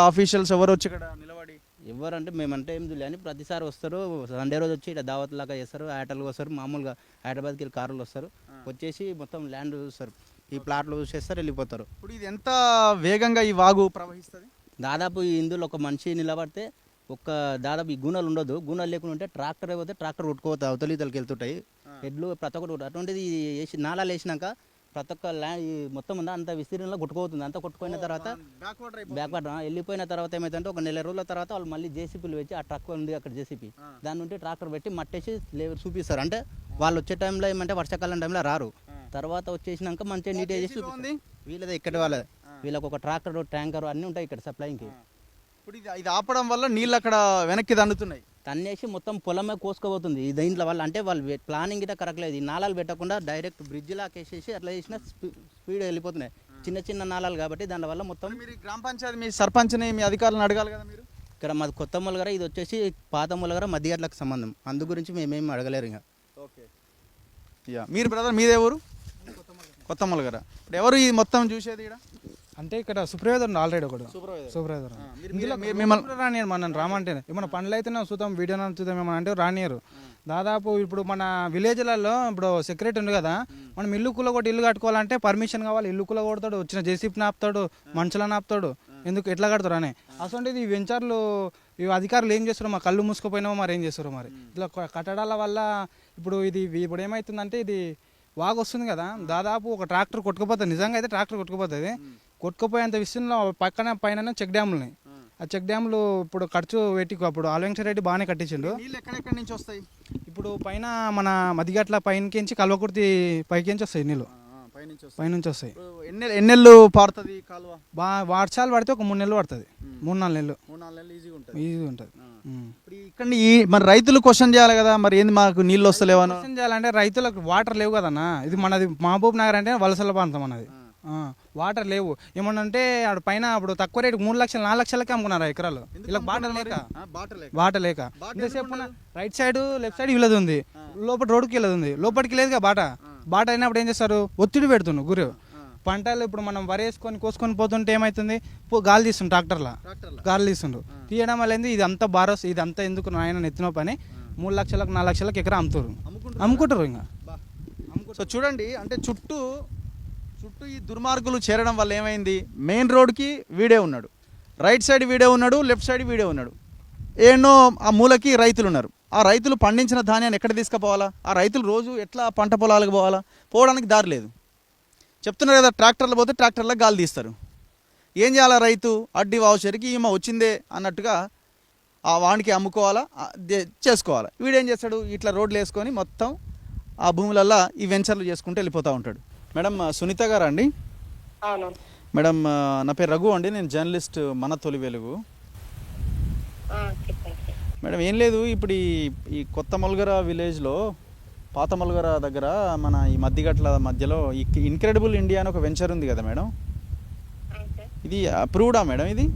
ఆఫీషియల్స్ ఎవరు వచ్చి ఇక్కడ నిలబడి ఎవరంటే మేమంటే ఏం తెలియదు అని ప్రతిసారి వస్తారు. సండే రోజు వచ్చి ఇక్కడ దావత్ లాగా చేస్తారు. హైటల్గా వస్తారు. మామూలుగా హైదరాబాద్కి వెళ్ళి కార్లు వస్తారు. వచ్చేసి మొత్తం ల్యాండ్ చూస్తారు, ఈ ప్లాట్లు చూసేస్తారు, వెళ్ళిపోతారు. ఇప్పుడు ఇది ఎంత వేగంగా ఈ వాగు ప్రవహిస్తుంది? దాదాపు ఇందులో ఒక మనిషి నిలబడితే దాదాపు ఈ గూనెలు ఉండదు. గూనెలు లేకుండా ఉంటే ట్రాక్టర్ అయిపోతే ట్రాక్టర్ కొట్టుకోపోతాయి, అవతలి ఇతలకి వెళ్తుంటాయి. ఎడ్లు ప్రతి ఒక్కటి అటువంటిది వేసి నాలాలు వేసినాక ప్రతి ఒక్క ల్యాండ్ మొత్తం ఉందా అంత విస్తీర్ణంలో కొట్టుకుపోతుంది. అంతా కొట్టుకుపోయిన తర్వాత బ్యాక్వర్డ్ వెళ్ళిపోయిన తర్వాత ఏమైందంటే ఒక నెల రోజుల తర్వాత వాళ్ళు మళ్ళీ జేసీపీలు పెట్టి ఆ ట్రక్ ఉంది అక్కడ జేసీపీ దాని నుండి ట్రాక్టర్ పెట్టి మట్టేసి చూపిస్తారు. అంటే వాళ్ళు వచ్చే టైంలో ఏమంటే వర్షాకాలం టైంలో రారు. తర్వాత వచ్చేసినాక మంచిగా నీట్గా చేసి చూపిస్తుంది. వీళ్ళదే ఇక్కడ వాళ్ళది, వీళ్ళకి ఒక ట్రాక్టర్ ట్యాంకర్ అన్నీ ఉంటాయి ఇక్కడ సప్లైకి. ఇప్పుడు ఇది ఆపడం వల్ల నీళ్ళు అక్కడ వెనక్కి దండుతున్నాయి. తన్నేసి మొత్తం పొలమే కోసుకోబోతుంది దీంట్లో వల్ల. అంటే వాళ్ళు ప్లానింగ్ గిట్ట కరెక్ట్ లేదు. ఈ నాళాలు పెట్టకుండా డైరెక్ట్ బ్రిడ్జ్ లాకేసేసి అట్లా చేసిన స్పీడ్ వెళ్ళిపోతున్నాయి. చిన్న చిన్న నాళాలు కాబట్టి దాని వల్ల మొత్తం. మీరు గ్రామ పంచాయతీ మీ సర్పంచ్ని మీ అధికారులను అడగాలి కదా మీరు. ఇక్కడ మాది కొత్త మొలగర, ఇది వచ్చేసి పాత మొలగర మధ్యగట్లకు సంబంధం. అందు గురించి మేమేమి అడగలేరు ఇంకా. ఓకే, మీరు బ్రదర్ మీదే ఊరు? కొత్త మొలగర. ఇప్పుడు ఎవరు ఈ మొత్తం చూసేది ఇక్కడ? అంటే ఇక్కడ సూపర్వైజర్ ఆల్రెడీ ఒకడు సూపర్వైజర్ ఇందులో రానియరు మన రామంటే ఏమన్నా పనులు అయితే చూద్దాం, వీడియో చూద్దాం ఏమన్నా అంటే రానియరు. దాదాపు ఇప్పుడు మన విలేజ్లలో ఇప్పుడు సెక్రటరీ ఉంది కదా, మనం ఇల్లు కూలగొట్టి ఇల్లు కట్టుకోవాలంటే పర్మిషన్ కావాలి. ఇల్లు కూలగొడతాడు, వచ్చిన జేసీపీని ఆపుతాడు, మనుషులను ఆపుతాడు. ఎందుకు ఎట్లా కడతారు అని అసలు ఈ వెంచర్లు ఈ అధికారులు ఏం చేస్తారో, మా కళ్ళు మూసుకుపోయినామో మరి ఏం చేస్తారో మరి. ఇట్లా కట్టడాల వల్ల ఇప్పుడు ఇప్పుడు ఏమవుతుందంటే ఇది వాగు వస్తుంది కదా, దాదాపు ఒక ట్రాక్టర్ కొట్టుకుపోతుంది. నిజంగా అయితే ట్రాక్టర్ కొట్టుకుపోతుంది. కొట్టుకుపోయేంత విషయంలో పైన చెక్ డ్యాములు ఉన్నాయి. ఆ చెక్ డ్యాములు ఇప్పుడు ఖర్చు పెట్టి అప్పుడు ఆల్వెంకటరెడ్డి బాగానే కట్టించిండు. ఎక్కడెక్కడి నుంచి వస్తాయి? ఇప్పుడు పైన మన మదిగట్ల పైనకించి కల్వకుర్తి పైకించి వస్తాయి నీళ్ళు, పైనుంచి వస్తాయి. ఎన్ని నెలలు పారుతుంది కాలువ? వర్షాలు పడితే ఒక 3 నెలలు పడుతుంది, 3-4 నెలలు ఈజీగా ఉంటుంది. ఇక్కడ మరి రైతులు క్వశ్చన్ చేయాలి కదా, మరి ఏంది మాకు నీళ్ళు వస్తలేవా? క్వశ్చన్ చేయాలంటే రైతులకు వాటర్ లేవు కదన్నా. ఇది మనది మహబూబ్ నగర్ అంటే వలసల ప్రాంతం అన్నది. వాటర్ లేవు. ఏమన్నంటే ఆడ పైన ఇప్పుడు తక్కువ రేటు 3 లక్షలు 4 లక్షలకే అమ్ముకున్నారు ఎకరాలు. ఇలా బాట లేక ఇంతసేపు రైట్ సైడ్ లెఫ్ట్ సైడ్ వీళ్ళది ఉంది, లోపల రోడ్డుకి వెళ్ళదు ఉంది, లోపలికి లేదుగా బాట అయినప్పుడు ఏం చేస్తారు, ఒత్తిడి పెడుతుండ్రు గురి. పంటలు ఇప్పుడు మనం వరేసుకొని కోసుకొని పోతుంటే ఏమవుతుంది, గాలి తీస్తుండ్రు, ట్రాక్టర్లా గాలి తీస్తుండ్రు. తీయడం వల్ల ఏంది ఇది అంతా బారోస్, ఇది అంతా ఎందుకు నాయన నెత్తిన పని. 3 లక్షలకు 4 లక్షలకు ఎకరా అమ్ముకుంటారు ఇంకా. సో చూడండి, అంటే చుట్టూ ఈ దుర్మార్గులు చేరడం వల్ల ఏమైంది, మెయిన్ రోడ్కి వీడే ఉన్నాడు, రైట్ సైడ్ వీడే ఉన్నాడు, లెఫ్ట్ సైడ్ వీడే ఉన్నాడు, ఏనో ఆ మూలకి రైతులు ఉన్నారు. ఆ రైతులు పండించిన ధాన్యాన్ని ఎక్కడ తీసుకుపోవాలా? ఆ రైతులు రోజు ఎట్లా పంట పొలాలకు పోవాలా? పోవడానికి దారి లేదు. చెప్తున్నారు కదా, ట్రాక్టర్లు పోతే ట్రాక్టర్లకు గాలి తీస్తారు. ఏం చేయాలా రైతు? అడ్డి వావుచరికి ఈమె వచ్చిందే అన్నట్టుగా ఆ వానికి అమ్ముకోవాలా, చేసుకోవాలా. వీడేం చేస్తాడు, ఇట్లా రోడ్లు వేసుకొని మొత్తం ఆ భూములల్లో ఈ వెంచర్లు చేసుకుంటూ వెళ్ళిపోతూ ఉంటాడు. మేడం సునీత గారా అండి? మేడం నా పేరు రఘు అండి, నేను జర్నలిస్ట్ మన తొలి వెలుగు. మేడం ఏం లేదు, ఇప్పుడు ఈ కొత్త మొలగర విలేజ్లో పాత మొలగర దగ్గర మన ఈ మధ్యగట్ల మధ్యలో ఈ ఇన్క్రెడిబుల్ ఇండియా అని ఒక వెంచర్ ఉంది కదా మేడం, ఇది అప్రూవ్డా మేడం? ఇది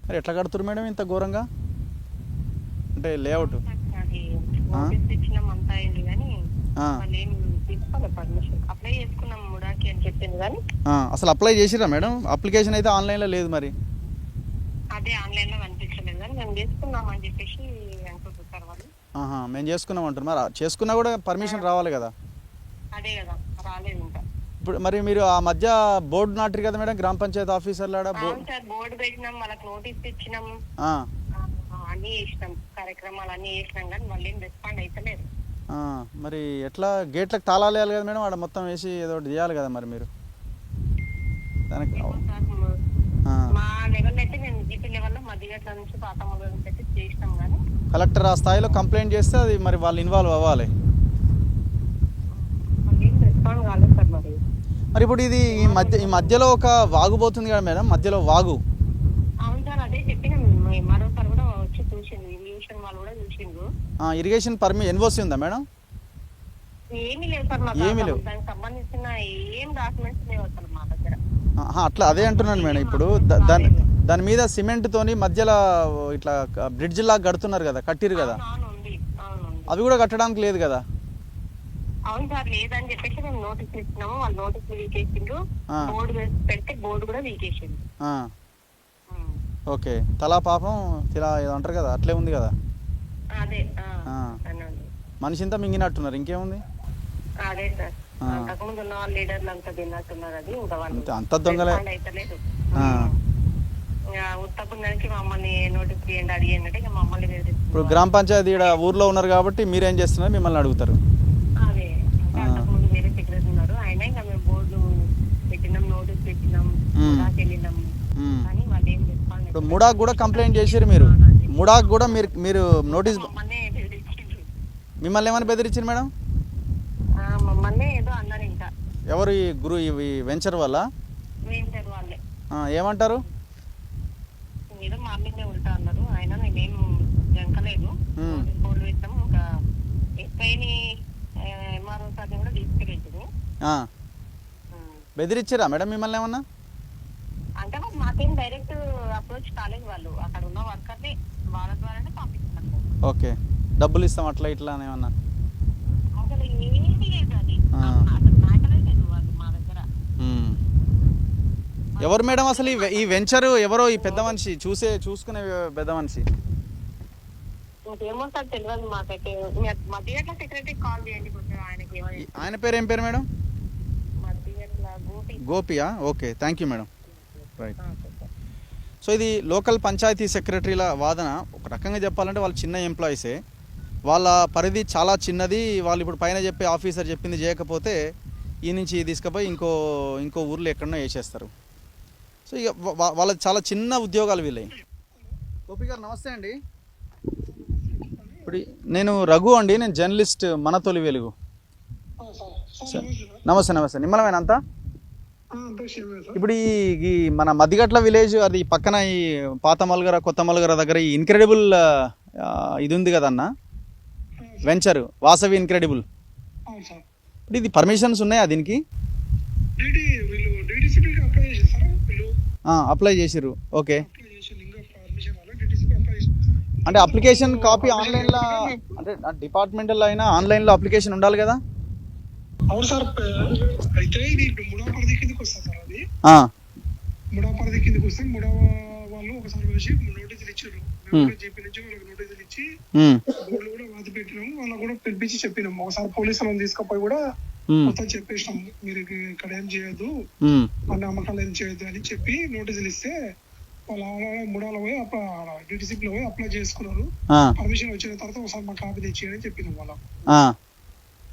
మరి ఎట్లా కడుతున్నారు మేడం ఇంత ఘోరంగా? అంటే లేఅవుట్ అసలు అప్లై చేసిరా మేడం? అప్లికేషన్ అయితే ఆన్లైన్లో లేదు మరి. మేము చేసుకున్నాం అంటారు. మరి చేసుకున్నా కూడా పర్మిషన్ రావాలి కదా. ఇప్పుడు మరి మీరు ఆ మధ్య బోర్డు నాటారు కదా మేడం, గ్రామ పంచాయతీ ఆఫీసర్లు బోర్డు పెట్టినాం, వాళ్ళకి నోటీస్ ఇచ్చినాం, అన్ని చేసినాం, కార్యక్రమాలు అన్ని చేసినాం, కానీ మళ్ళీ రెస్పాండ్ అయితలేదు. మరి ఎట్లా గేట్లకు తాళాలు వేయాలి కదా మేడం, ఆడ మొత్తం వేసి ఏదో ఒకటి చేయాలి కదా మరి మీరు దానికి. మా లెవెల్ అయితే మేము జీపీ లెవెల్లో మధ్యగట్ల నుంచి పాత మొదలు పెట్టి చేసినాం, కానీ కలెక్టర్ ఆ స్థాయిలో కంప్లైంట్ చేస్తే అది మరి వాళ్ళు ఇన్వాల్వ్ అవ్వాలి. రెస్పాండ్ కాలేదు సార్. మరి ఇప్పుడు ఇది ఈ మధ్యలో ఒక వాగు పోతుంది కదా మేడం, మధ్యలో వాగు. అవును సార్, అదే చెప్పినాం. మరోసారి కూడా వచ్చి చూసింది, ఇరిగేషన్ వాళ్ళు కూడా చూసిండ్రు. ఇరిగేషన్ ఎన్ఓసి ఉందా మేడం? ఏమీ లేవు సార్, ఏమీ లేవు, దానికి సంబంధించిన ఏం డాక్యుమెంట్స్ లేవు అసలు మా దగ్గర. అట్లా అదే అంటున్నాను మేడం. ఇప్పుడు దాని మీద సిమెంట్ తోని మధ్యలో ఇట్లా బ్రిడ్జ్ లాగా కడుతున్నారు కదా, కట్టిరు కదా. అవి కూడా కట్టడానికి లేదు కదా. అవును సార్, లేదని చెప్పేసి మేము నోటీస్ ఇచ్చినాము. వాళ్ళు నోటీస్ వీకేసిండ్రు. బోర్డు పెడితే బోర్డు కూడా వీకేసిండు. ఓకే, తలా పాపం ఇలా ఏదో అంటారు కదా, అట్లే ఉంది కదా. అదే మనిషి ఇంత మింగినట్టున్నారు, ఇంకేముంది. అదే సార్, అంతకుముందు ఉన్న వాళ్ళు లీడర్లు అంతా తిన్నట్టున్నారు. అది ఇంకా వాళ్ళు అంత దొంగలే అయితలేదు. ఉత్తపుణ్యానికి మమ్మల్ని నోటీస్ చేయండి అడిగండి అంటే మమ్మల్ని ఇప్పుడు గ్రామ పంచాయతీ ఊర్లో ఉన్నారు కాబట్టి మీరేం చేస్తున్నారు, మిమ్మల్ని అడుగుతారు. అదే అంతకుముందు వేరే సెక్రటరీ ఉన్నారు, ఆయన ఇంకా మేము బోర్డు పెట్టినాం, నోటీస్ పెట్టినాం, వెళ్ళినాం కానీ వాళ్ళు ఏం రెస్పాండ్. ఇప్పుడు ముడాకు కూడా కంప్లైంట్ చేసారు మీరు, ముడాకు కూడా మీరు నోటీస్ మిమ్మల్ని ఏమైనా బెదిరించారు మేడం? మమ్మల్ని ఏదో అన్నారు. ఇంకా ఎవరు ఈ ఈ వెంచర్ వల్ల వాళ్ళే ఏమంటారు? ఏదో మా మీద ఉంటా అన్నారు. ఆయన నేనేం జంకలేదు, బోర్డు పెట్టాం. ఇంకా ఎస్ఐని ఎంఆర్ఓ సార్ని కూడా తీసుకెళ్ళింది. బెదిరించారా మేడం మిమ్మల్ని ఏమన్నా? అంటే మాకేం డైరెక్ట్ అప్రోచ్ కాలేదు, వాళ్ళు అక్కడ ఉన్న వర్కర్ని వాళ్ళ ద్వారానే పంపిస్తారు. ఓకే, డబ్బులు ఇస్తాం అట్లా ఇట్లా ఏమన్నా? అసలు ఏమీ లేదు, అది అసలు మ్యాటరే లేదు వాళ్ళు మా దగ్గర. ఎవరు మేడం అసలు ఈ వెంచర్ ఎవరో, ఈ పెద్ద మనిషి చూసుకునే పెద్ద మనిషి? ఏమో సార్ తెలియదు మాకైతే. మధ్యగట్ల సెక్రటరీ కాల్ చేయండి కొంచెం ఆయనకి. ఆయన పేరు ఏం పేరు మేడం? మధ్యగట్ల గోపియా? Okay, thank you madam. Right. So ఇది లోకల్ పంచాయతీ సెక్రటరీల వాదన. ఒక రకంగా చెప్పాలంటే వాళ్ళు చిన్న ఎంప్లాయీసే, వాళ్ళ పరిధి చాలా చిన్నది. వాళ్ళు ఇప్పుడు పైన చెప్పే ఆఫీసర్ చెప్పింది చేయకపోతే ఈ నుంచి తీసుకుపోయి ఇంకో ఊర్లో ఎక్కడో వేసేస్తారు. సో ఇక వాళ్ళకి చాలా చిన్న ఉద్యోగాలు వీళ్ళవి. గోపి గారు నమస్తే అండి. ఇప్పుడు నేను రఘు అండి, నేను జర్నలిస్ట్ మన తొలి వెలుగు. నమస్తే నమస్తే, నిమ్మలమేనా అంతా? ఇప్పుడు ఈ మన మధ్యగట్ల విలేజ్ అది పక్కన ఈ పాత మల్గర కొత్త మల్గర దగ్గర ఈ ఇన్క్రెడిబుల్ ఇది ఉంది కదన్న వెంచర్, వాసవి ఇన్క్రెడిబుల్. ఇప్పుడు ఇది పర్మిషన్స్ ఉన్నాయా దీనికి? అప్లై చేసిర్రు. ఓకే, అంటే అప్లికేషన్ కాపీ ఆన్లైన్లో, అంటే డిపార్ట్మెంటల్ అయినా ఆన్లైన్లో అప్లికేషన్ ఉండాలి కదా? అవును సార్, అయితే ఇది ముడా పరిధి కిందకి వస్తుంది సార్. అది ముడా పరిధి కిందకి వస్తే ముడా వాళ్ళు ఒకసారి వచ్చి నోటీసులు ఇచ్చారు. జీపీ నుంచి వాళ్ళకి నోటీసులు ఇచ్చి బోర్డులు కూడా వాది పెట్టినాము. వాళ్ళకి కూడా పిలిపించి చెప్పినాము. ఒకసారి పోలీసులను తీసుకుపోయి కూడా మొత్తం చెప్పేసినాము, మీరు ఇక్కడ ఏం చేయొద్దు, మన అమ్మకాలు ఏం చేయొద్దు అని చెప్పి నోటీసులు ఇస్తే వాళ్ళ ముడాలో పోయి డిటిసిపిలో పోయి అప్లై చేసుకున్నారు. పర్మిషన్ వచ్చిన తర్వాత ఒకసారి మా కాపీ తెచ్చేయని చెప్పినాం వాళ్ళకు.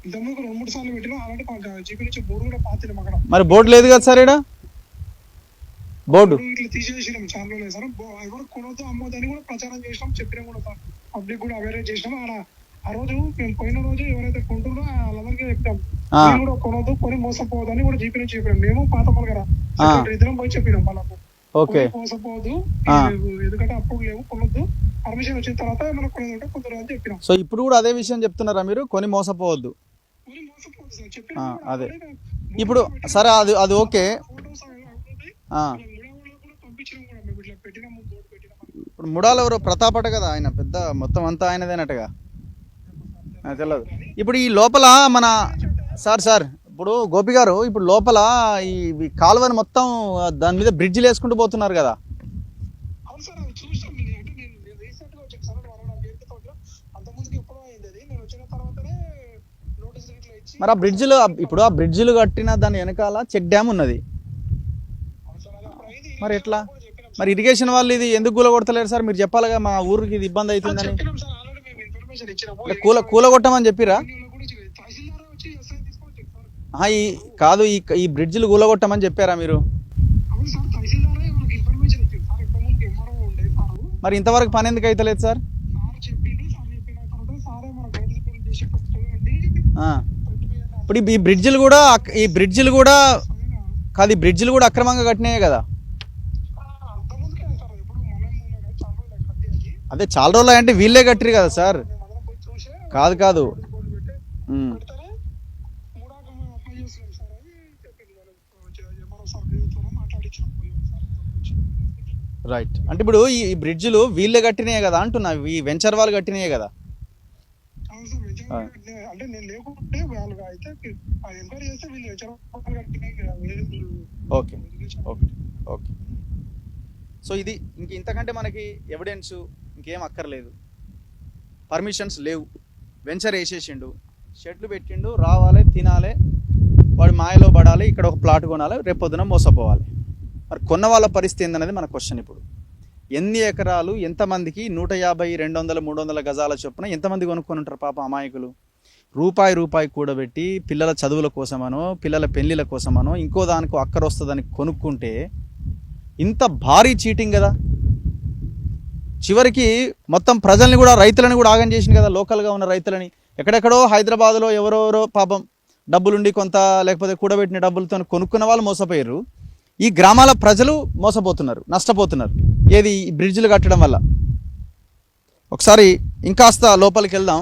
ఇంతకుముందు 2-3 సార్లు పెట్టినా అలాంటి జీపీ నుంచి బోర్డు కూడా పాతినాం అక్కడ. మరి బోర్డు లేదు కదా సార్, ఇక్కడ బోర్డు ఇట్లా తీసేసినాం. చాలా లేదు సార్, ఎవరు కొనొద్దు అమ్మొద్దు అని కూడా ప్రచారం చేసినాం, చెప్పినాం కూడా సార్. పబ్లిక్ కూడా అవేర్ చేసినాం. ఆ రోజు మేము పోయిన రోజు ఎవరైతే కొంటున్నారో వాళ్ళందరికీ చెప్పాం, మీరు కూడా కొనొద్దు, కొని మోసపోవద్దు అని కూడా జీపీ నుంచి చెప్పినాం. మేము పాత పలకరా ఇద్దరం పోయి చెప్పినాం వాళ్ళకు, మోసపోవద్దు, ఎందుకంటే అప్పుడు లేవు, కొనొద్దు, పర్మిషన్ వచ్చిన తర్వాత మనం కొనేది కొందరు అని చెప్పినాం. సో ఇప్పుడు కూడా అదే విషయం చెప్తున్నారా మీరు, కొని మోసపోవద్దు? అదే ఇప్పుడు సరే, అది ఓకే. ఇప్పుడు ముడాలు ఎవరో ప్రతాపట కదా, ఆయన పెద్ద మొత్తం అంతా ఆయనదేనట్టుగా తెలియదు. ఇప్పుడు ఈ లోపల మన సార్ ఇప్పుడు గోపి గారు, ఇప్పుడు లోపల ఈ కాలువని మొత్తం దాని మీద బ్రిడ్జిలు వేసుకుంటూ పోతున్నారు కదా. మరి ఆ బ్రిడ్జిలు, ఇప్పుడు ఆ బ్రిడ్జిలు కట్టిన దాని వెనకాల చెక్ డ్యామ్ ఉన్నది, మరి ఎట్లా? మరి ఇరిగేషన్ వాళ్ళు ఇది ఎందుకు కూలగొడతలేరు సార్? మీరు చెప్పాలిగా, మా ఊరికి ఇది ఇబ్బంది అవుతుందని. కూలగొట్టమని చెప్పిరా? కాదు, ఈ బ్రిడ్జిలు కూలగొట్టమని చెప్పారా మీరు? మరి ఇంతవరకు పని ఎందుకు అవుతలేదు సార్? ఇప్పుడు ఈ బ్రిడ్జిలు కూడా కాదు, ఈ బ్రిడ్జిలు కూడా అక్రమంగా కట్టినాయి కదా. అదే చాలా రోజులు అంటే వీళ్ళే కట్టిరు కదా సార్. కాదు రైట్. అంటే ఇప్పుడు ఈ బ్రిడ్జిలు వీళ్ళే కట్టినాయి కదా అంటున్నా, ఈ వెంచర్ వాళ్ళు కట్టినాయి కదా. అంటే నేను లేకుంటే వాళ్ళు అయితే ఎంక్వైరీ చేస్తే వీళ్ళు ఓకే ఓకే ఓకే. సో ఇది ఇంతకంటే మనకి ఎవిడెన్స్ ఇంకేం అక్కర్లేదు. పర్మిషన్స్ లేవు, వెంచర్ వేసేసిండు, షెడ్లు పెట్టిండు, రావాలి తినాలి, వాడు మాయలో పడాలి, ఇక్కడ ఒక ప్లాట్ కొనాలి, రేపు పొద్దున మోసపోవాలి. మరి కొన్న వాళ్ళ పరిస్థితి ఏందనేది మన క్వశ్చన్. ఇప్పుడు ఎన్ని ఎకరాలు, ఎంతమందికి 150, 200, 300 గజాల చొప్పున ఎంతమంది కొనుక్కొని ఉంటారు పాప అమాయకులు. రూపాయి కూడబెట్టి పిల్లల చదువుల కోసమనో పిల్లల పెళ్లిల కోసమనో ఇంకో దానికో అక్కర వస్తుందని కొనుక్కుంటే ఇంత భారీ చీటింగ్ కదా. చివరికి మొత్తం ప్రజల్ని కూడా, రైతులని కూడా ఆగం చేసింది కదా. లోకల్గా ఉన్న రైతులని ఎక్కడెక్కడో హైదరాబాద్లో ఎవరెవరో పాపం డబ్బులుండి కొంత లేకపోతే కూడబెట్టిన డబ్బులతో కొనుక్కున్న వాళ్ళు మోసపోయారు. ఈ గ్రామాల ప్రజలు మోసపోతున్నారు, నష్టపోతున్నారు. ఏది ఈ బ్రిడ్జ్లు కట్టడం వల్ల. ఒకసారి ఇంకాస్త లోపలికి వెళ్దాం.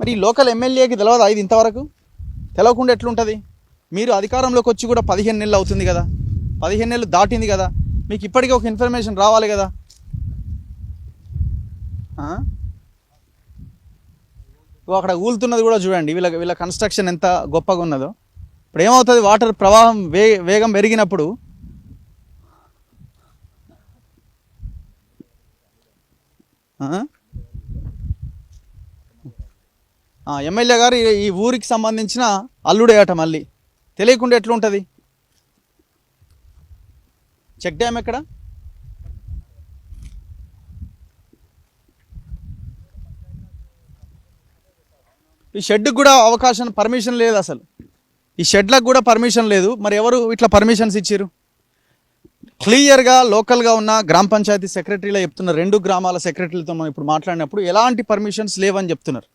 మరి ఈ లోకల్ ఎమ్మెల్యేకి తెలియదా ఇది ఇంతవరకు? తెలవకుండా ఎట్లుంటుంది? మీరు అధికారంలోకి వచ్చి కూడా 15 నెలలు అవుతుంది కదా, 15 నెలలు దాటింది కదా, మీకు ఇప్పటికీ ఒక ఇన్ఫర్మేషన్ రావాలి కదా. అక్కడ ఊలుతున్నది కూడా చూడండి, వీళ్ళ కన్స్ట్రక్షన్ ఎంత గొప్పగా ఉన్నదో. ఇప్పుడు ఏమవుతుంది, వాటర్ ప్రవాహం వేగం పెరిగినప్పుడు ఎమ్మెల్యే గారు ఈ ఊరికి సంబంధించిన అల్లుడే అట, మళ్ళీ తెలియకుండా ఎట్లుంటుంది? చెక్ డ్యామ్ ఎక్కడ? ఈ షెడ్కి కూడా అవకాశం, పర్మిషన్ లేదు అసలు. ఈ షెడ్లకు కూడా పర్మిషన్ లేదు. మరి ఎవరు ఇట్లా పర్మిషన్స్ ఇచ్చారు? క్లియర్గా లోకల్గా ఉన్న గ్రామ పంచాయతీ సెక్రటరీలో చెప్తున్నారు. 2 గ్రామాల సెక్రటరీలతో మనం ఇప్పుడు మాట్లాడినప్పుడు ఎలాంటి పర్మిషన్స్ లేవని చెప్తున్నారు.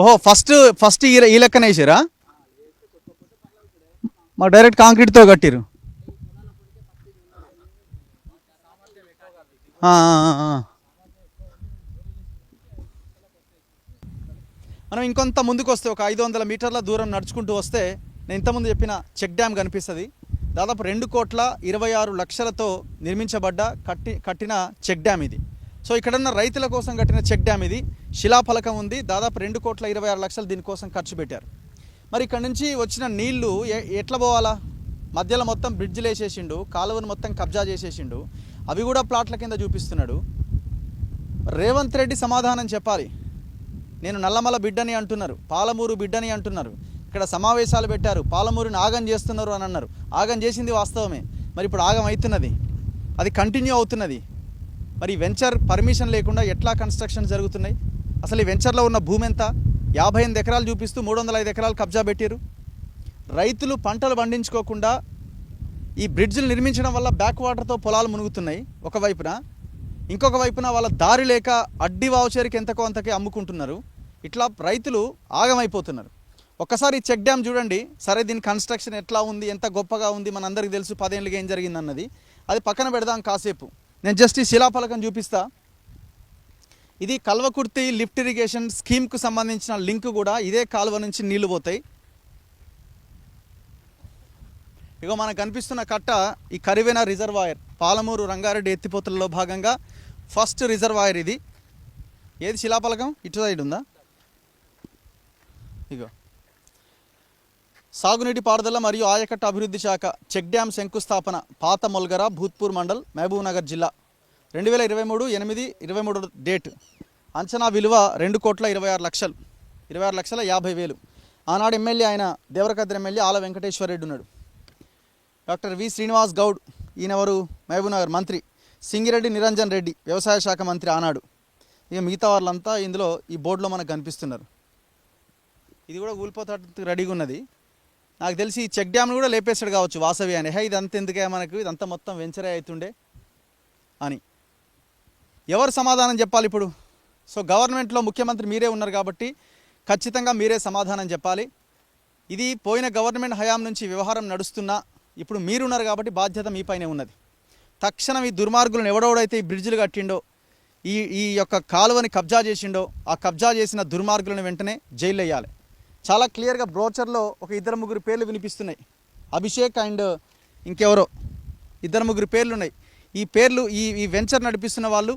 ఓహో, ఫస్ట్ ఈ లెక్కన వేసారా? మా డైరెక్ట్ కాంక్రీట్తో కట్టిరు. మనం ఇంకొంత ముందుకు వస్తే ఒక 500 మీటర్ల దూరం నడుచుకుంటూ వస్తే నేను ఇంతకుముందు చెప్పిన చెక్ డ్యామ్ కనిపిస్తుంది. దాదాపు 2,26,00,000తో నిర్మించబడ్డ కట్టిన చెక్ డ్యామ్ ఇది. సో ఇక్కడున్న రైతుల కోసం కట్టిన చెక్ డ్యామ్ ఇది. శిలాఫలకం ఉంది. దాదాపు 2,26,00,000 దీనికోసం ఖర్చు పెట్టారు. మరి ఇక్కడ నుంచి వచ్చిన నీళ్లు ఎట్లా పోవాలా? మధ్యలో మొత్తం బ్రిడ్జ్లు వేసేసిండు, కాలువను మొత్తం కబ్జా చేసేసిండు, అవి కూడా ప్లాట్ల కింద చూపిస్తున్నాడు. రేవంత్ రెడ్డి సమాధానం చెప్పాలి. నేను నల్లమల బిడ్డని అంటున్నారు, పాలమూరు బిడ్డని అంటున్నారు, ఇక్కడ సమావేశాలు పెట్టారు, పాలమూరుని ఆగం చేస్తున్నారు అని అన్నారు. ఆగం చేసింది వాస్తవమే. మరి ఇప్పుడు ఆగం అవుతున్నది, అది కంటిన్యూ అవుతున్నది. మరి వెంచర్ పర్మిషన్ లేకుండా ఎట్లా కన్స్ట్రక్షన్ జరుగుతున్నాయి? అసలు ఈ వెంచర్లో ఉన్న భూమి ఎంత? 58 ఎకరాలు చూపిస్తూ 305 ఎకరాలు కబ్జా పెట్టారు. రైతులు పంటలు పండించుకోకుండా ఈ బ్రిడ్జ్లు నిర్మించడం వల్ల బ్యాక్ వాటర్తో పొలాలు మునుగుతున్నాయి ఒకవైపున. ఇంకొక వైపున వాళ్ళ దారి లేక అడ్డి వావుచేరికి ఎంతకో అంతకే అమ్ముకుంటున్నారు. ఇట్లా రైతులు ఆగమైపోతున్నారు. ఒక్కసారి చెక్ డ్యామ్ చూడండి. సరే, దీని కన్స్ట్రక్షన్ ఎట్లా ఉంది, ఎంత గొప్పగా ఉంది, మనందరికీ తెలుసు 10 ఏళ్ళుగా ఏం జరిగిందన్నది. అది పక్కన పెడదాం కాసేపు. నేను జస్ట్ ఈ శిలాఫలకం చూపిస్తా. ఇది కల్వకుర్తి లిఫ్ట్ ఇరిగేషన్ స్కీమ్కు సంబంధించిన లింక్ కూడా. ఇదే కాలువ నుంచి నీళ్లు పోతాయి. ఇగో మనకు కనిపిస్తున్న కట్ట ఈ కరివెన రిజర్వాయర్, పాలమూరు రంగారెడ్డి ఎత్తిపోతలలో భాగంగా ఫస్ట్ రిజర్వాయర్ ఇది. ఏది శిలాఫలకం? ఇటు సైడ్ ఉందా? ఇగో సాగునీటి పారుదల మరియు ఆయకట్ట అభివృద్ధి శాఖ చెక్ డ్యామ్ శంకుస్థాపన, పాత మొల్గరా, భూత్పూర్ మండల్, మహబూబ్నగర్ జిల్లా, 2023/8/23 డేట్. అంచనా విలువ 2,26,00,000, 26,50,000. ఆనాడు ఎమ్మెల్యే ఆయన దేవరకద్ర ఎమ్మెల్యే ఆల వెంకటేశ్వర రెడ్డి ఉన్నాడు. డాక్టర్ వి శ్రీనివాస్ గౌడ్, ఈయనెవరు? మహబూబ్నగర్ మంత్రి. సింగిరెడ్డి నిరంజన్ రెడ్డి వ్యవసాయ శాఖ మంత్రి ఆనాడు. ఇక మిగతా వాళ్ళంతా ఇందులో ఈ బోర్డులో మనకు కనిపిస్తున్నారు. ఇది కూడా ఊలిపోతానికి రెడీగా ఉన్నది. నాకు తెలిసి ఈ చెక్ డ్యామ్ను కూడా లేపేస్తాడు కావచ్చు వాసవి అని. ఇదంతా ఎందుకే మనకు, ఇదంతా మొత్తం వెంచరే అవుతుండే అని. ఎవరు సమాధానం చెప్పాలి ఇప్పుడు? సో గవర్నమెంట్లో ముఖ్యమంత్రి మీరే ఉన్నారు కాబట్టి ఖచ్చితంగా మీరే సమాధానం చెప్పాలి. ఇది పోయిన గవర్నమెంట్ హయాం నుంచి వ్యవహారం నడుస్తున్నా ఇప్పుడు మీరున్నారు కాబట్టి బాధ్యత మీ పైనే ఉన్నది. తక్షణం ఈ దుర్మార్గులను ఎవడెవడైతే ఈ బ్రిడ్జిలు కట్టిండో ఈ యొక్క కాలువని కబ్జా చేసిండో ఆ కబ్జా చేసిన దుర్మార్గులను వెంటనే జైలు వేయాలి. చాలా క్లియర్గా బ్రోచర్లో ఒక 2-3 పేర్లు వినిపిస్తున్నాయి. అభిషేక్ అండ్ ఇంకెవరో 2-3 పేర్లు ఉన్నాయి. ఈ పేర్లు ఈ వెంచర్ నడిపిస్తున్న వాళ్ళు,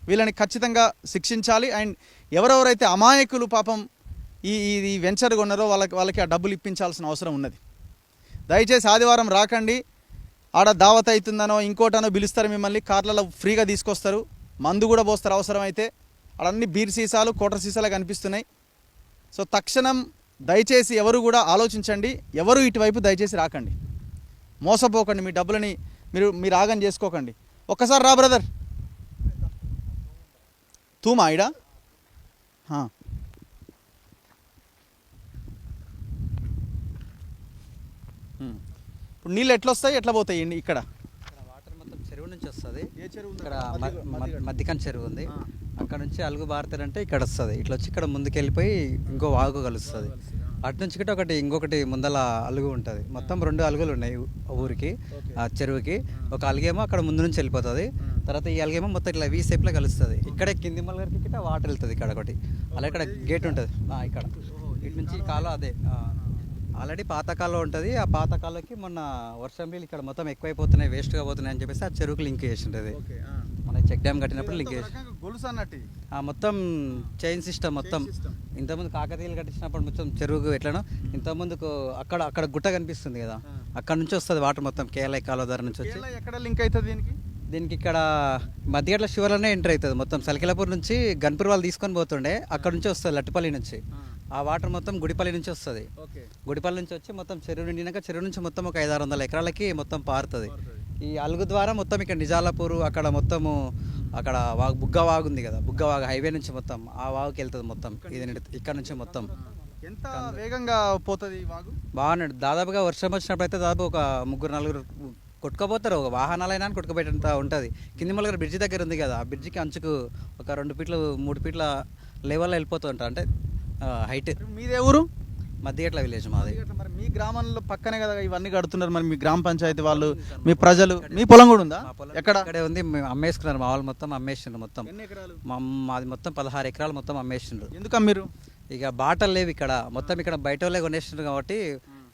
వీళ్ళని ఖచ్చితంగా శిక్షించాలి. అండ్ ఎవరెవరైతే అమాయకులు పాపం ఈ వెంచర్ కొన్నారో వాళ్ళకి ఆ డబ్బులు ఇప్పించాల్సిన అవసరం ఉన్నది. దయచేసి ఆదివారం రాకండి. ఆడ దావత్ అవుతుందనో ఇంకోటనో పిలుస్తారు, మిమ్మల్ని కార్లలో ఫ్రీగా తీసుకొస్తారు, మందు కూడా పోస్తారు అవసరమైతే. అన్నీ బీర్ సీసాలు కోటర్ సీసాలు కనిపిస్తున్నాయి. సో తక్షణం దయచేసి ఎవరు కూడా ఆలోచించండి, ఎవరు ఇటువైపు దయచేసి రాకండి, మోసపోకండి, మీ డబ్బులని మీరు ఆగం చేసుకోకండి. ఒక్కసారి రా బ్రదర్, తూమా ఇడా ఇప్పుడు నీళ్ళు ఎట్లా వస్తాయి ఎట్లా పోతాయి ఇక్కడ? వాటర్ మొత్తం చెరువు నుంచి వస్తుంది. ఏ చెరువు? ఇక్కడ మద్దికన్ చెరువు ఉంది. అక్కడ నుంచి అలుగు బారుతారంటే ఇక్కడ వస్తుంది. ఇట్లా వచ్చి ఇక్కడ ముందుకు వెళ్ళిపోయి ఇంకో వాగు కలుస్తుంది. అటు నుంచి కూడా ఇంకొకటి ముందల అలుగు ఉంటుంది. మొత్తం 2 అలుగులు ఉన్నాయి ఊరికి, ఆ చెరువుకి. ఒక అలుగేమో అక్కడ ముందు నుంచి వెళ్ళిపోతుంది, తర్వాత ఈ అలుగేమో మొత్తం ఇట్లా వీ షేప్లో కలుస్తుంది. ఇక్కడే కింది మల్లగారికి గిట్ట వాటర్ వెళ్తుంది ఇక్కడ ఒకటి. అలా ఇక్కడ గేట్ ఉంటుంది ఇక్కడ. ఇటు నుంచి కాలువ అదే ఆల్రెడీ పాత కాలువ ఉంటుంది. ఆ పాత కాలువకి మొన్న వర్షం నీళ్ళు ఇక్కడ మొత్తం ఎక్కువైపోతున్నాయి, వేస్ట్గా పోతున్నాయి అని చెప్పేసి ఆ చెరువుకి లింక్ చేసి ఉంటుంది. మన చెక్ డ్యామ్ కట్టినప్పుడు లింక్ చేసి గొలుసు అన్నట్టు మొత్తం చైన్ సిస్టమ్ మొత్తం. ఇంతకుముందు కాకతీయులు కట్టించినప్పుడు మొత్తం చెరువుకు ఎట్లనో ఇంతకుముందుకు అక్కడ గుట్ట కనిపిస్తుంది కదా, అక్కడ నుంచి వస్తుంది వాటర్ మొత్తం కేఎల్ఐ కాలువ ద్వారా నుంచి వచ్చి. ఎక్కడ లింక్ అవుతుంది దీనికి ఇక్కడ మధ్యగట్ల శివర్లోనే ఎంటర్ అవుతుంది. మొత్తం సలికిలాపూర్ నుంచి గన్పూర్ వాళ్ళు తీసుకొని పోతుండే, అక్కడ నుంచి వస్తుంది లట్టిపల్లి నుంచి. ఆ వాటర్ మొత్తం గుడిపల్లి నుంచి వస్తుంది. గుడిపల్లి నుంచి వచ్చి మొత్తం చెరువు నిండినాక చెరువు నుంచి మొత్తం ఒక 500-600 ఎకరాలకి మొత్తం పారుతుంది. ఈ అలుగు ద్వారా మొత్తం ఇక్కడ నిజాలాపూర్ అక్కడ మొత్తము అక్కడ బుగ్గ వాగు ఉంది కదా, బుగ్గ వాగు హైవే నుంచి మొత్తం ఆ వాగుకి వెళ్తుంది మొత్తం. ఇది ఇక్కడ నుంచి మొత్తం ఎంత వేగంగా పోతుంది వాగు? బాగున్నాడు. దాదాపుగా వర్షం వచ్చినప్పుడు అయితే దాదాపు ఒక 3-4 కొట్టుకుపోతారు. ఒక వాహనాలైనా కొట్టుకుపోయేంత ఉంటుంది. కింది మల్లగారు బ్రిడ్జి దగ్గర ఉంది కదా, ఆ బ్రిడ్జికి అంచుకు ఒక 2 ఫీట్లు 3 ఫీట్ల లెవెల్లో వెళ్ళిపోతుంటారు. అంటే హైట్. మీదే ఊరు? మధ్యగట్ల విలేజ్ మాది. మరి మీ గ్రామంలో పక్కనే కదా ఇవన్నీ కడుతున్నారు, మరి మీ గ్రామ పంచాయతీ వాళ్ళు, మీ ప్రజలు, మీ పొలం కూడా ఉందా? ఎక్కడ? ఇక్కడే ఉంది. మేము అమ్మేసుకున్నారు, మా వాళ్ళు మొత్తం అమ్మేసిండ్రు. మొత్తం ఎన్ని ఎకరాలు? మాది మొత్తం 16 ఎకరాలు మొత్తం అమ్మేసిండ్రు. ఎందుకు అమ్మిరు? ఇక బాటలు లేవు ఇక్కడ మొత్తం. ఇక్కడ బయట వాళ్ళే కొనేసిండ్రు కాబట్టి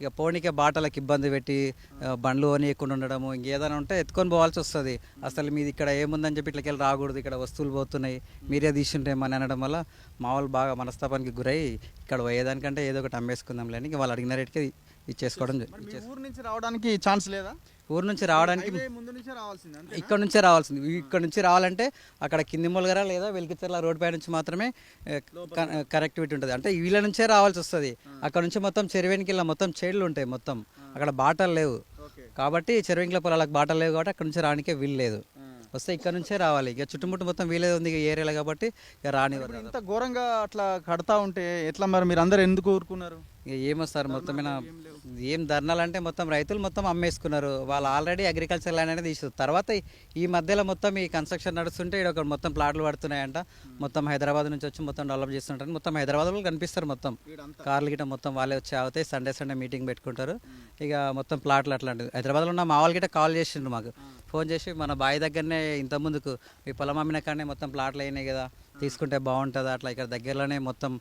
ఇక పోనీకే బాటలకు ఇబ్బంది పెట్టి బండ్లు కొనియకుండా ఉండడము, ఇంకేదైనా ఉంటే ఎత్తుకొని పోవాల్సి వస్తుంది. అసలు మీది ఇక్కడ ఏముందని చెప్పి ఇట్లకెళ్ళి రాకూడదు, ఇక్కడ వస్తువులు పోతున్నాయి, మీరే తీసుంటేమని అనడం వల్ల మా వాళ్ళు బాగా మనస్తాపానికి గురై ఇక్కడ పోయేదానికంటే ఏదో ఒకటి అమ్మేసుకుందాంలే అని వాళ్ళు అడిగిన రేటుకి ఇచ్చేసుకోవడం. ఊరు నుంచి రావడానికి ఛాన్స్ లేదా? ఊరు నుంచి రావడానికి ముందు నుంచే రావాల్సింది, ఇక్కడ నుంచే రావాల్సింది. ఇక్కడ నుంచి రావాలంటే అక్కడ కింది మొలగరా లేదా వెలికిచెర్ల రోడ్ పై నుంచి మాత్రమే కనెక్టివిటీ ఉంటుంది. అంటే వీళ్ళ నుంచే రావాల్సి వస్తుంది. అక్కడ నుంచి మొత్తం చెరువేనికి ఇలా మొత్తం చేడులు ఉంటాయి మొత్తం. అక్కడ బాటలు లేవు కాబట్టి చెరువుల పొలాలకు బాటలు లేవు కాబట్టి అక్కడ నుంచి రానికే వీలు లేదు. వస్తే ఇక్కడ నుంచే రావాలి. ఇక చుట్టుముట్టు మొత్తం వీలే ఉంది ఏరియాలో కాబట్టి ఇక రానివ్వరు. ఇంత ఘోరంగా అట్లా కడతా ఉంటే ఎట్లా మరి? మీరు అందరు ఎందుకు ఊరుకున్నారు? ఇక ఏమో సార్, మొత్తం ఏం ధర్నాలు అంటే మొత్తం రైతులు మొత్తం అమ్మేసుకున్నారు. వాళ్ళు ఆల్రెడీ అగ్రికల్చర్ ల్యాండ్ అనేది తీసు. తర్వాత ఈ మధ్యలో మొత్తం ఈ కన్స్ట్రక్షన్ నడుస్తుంటే ఇక్కడ ఒక మొత్తం ప్లాట్లు పడుతున్నాయంట. మొత్తం హైదరాబాద్ నుంచి వచ్చి మొత్తం డెవలప్ చేస్తుంటారు. మొత్తం హైదరాబాద్లో కనిపిస్తారు మొత్తం కార్లు గిట్ట మొత్తం వాళ్ళే వచ్చి అవుతాయి. సండే మీటింగ్ పెట్టుకుంటారు. ఇక మొత్తం ప్లాట్లు అట్లాంటివి. హైదరాబాద్లో ఉన్న మా వాళ్ళు గిట్ట కాల్ చేసిండ్రు మాకు, ఫోన్ చేసి మన బావి దగ్గరనే ఇంత ముందుకు మీ పొలం అమ్మిన కానీ మొత్తం ప్లాట్లు అయినాయి కదా, తీసుకుంటే బాగుంటుంది అట్లా. ఇక్కడ దగ్గరలోనే మొత్తం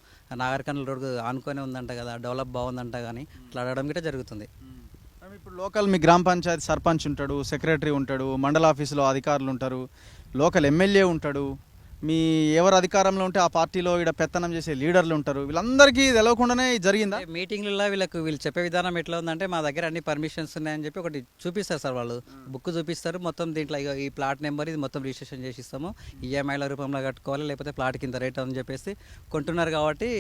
నాగర్కర్నూలు రోడ్డు ఆనుకొని ఉందంట కదా, డెవలప్ బాగుందంట కానీ అట్లా అడగడం గిట్ట జరుగుతుంది. ఇప్పుడు లోకల్ మీ గ్రామ పంచాయతీ సర్పంచ్ ఉంటాడు, సెక్రటరీ ఉంటాడు, మండల ఆఫీసులో అధికారులు ఉంటారు, లోకల్ ఎమ్మెల్యే ఉంటాడు, మీ ఎవరు అధికారంలో ఉంటే ఆ పార్టీలో ఇక్కడ పెత్తనం చేసే లీడర్లు ఉంటారు. వీళ్ళందరికీ తెలియకుండానే జరిగిందా? మీటింగ్లలో వీళ్ళు చెప్పే విధానం ఎట్లా ఉందంటే మా దగ్గర అన్ని పర్మిషన్స్ ఉన్నాయని చెప్పి ఒకటి చూపిస్తారు సార్. వాళ్ళు బుక్ చూపిస్తారు మొత్తం. దీంట్లో ఈ ప్లాట్ నెంబర్ ఇది మొత్తం రిజిస్ట్రేషన్ చేసి ఇస్తాము, ఈఎంఐల రూపంలో కట్టుకోవాలి, లేకపోతే ప్లాట్ కింద రేట్ అని చెప్పేసి కొంటున్నారు. కాబట్టి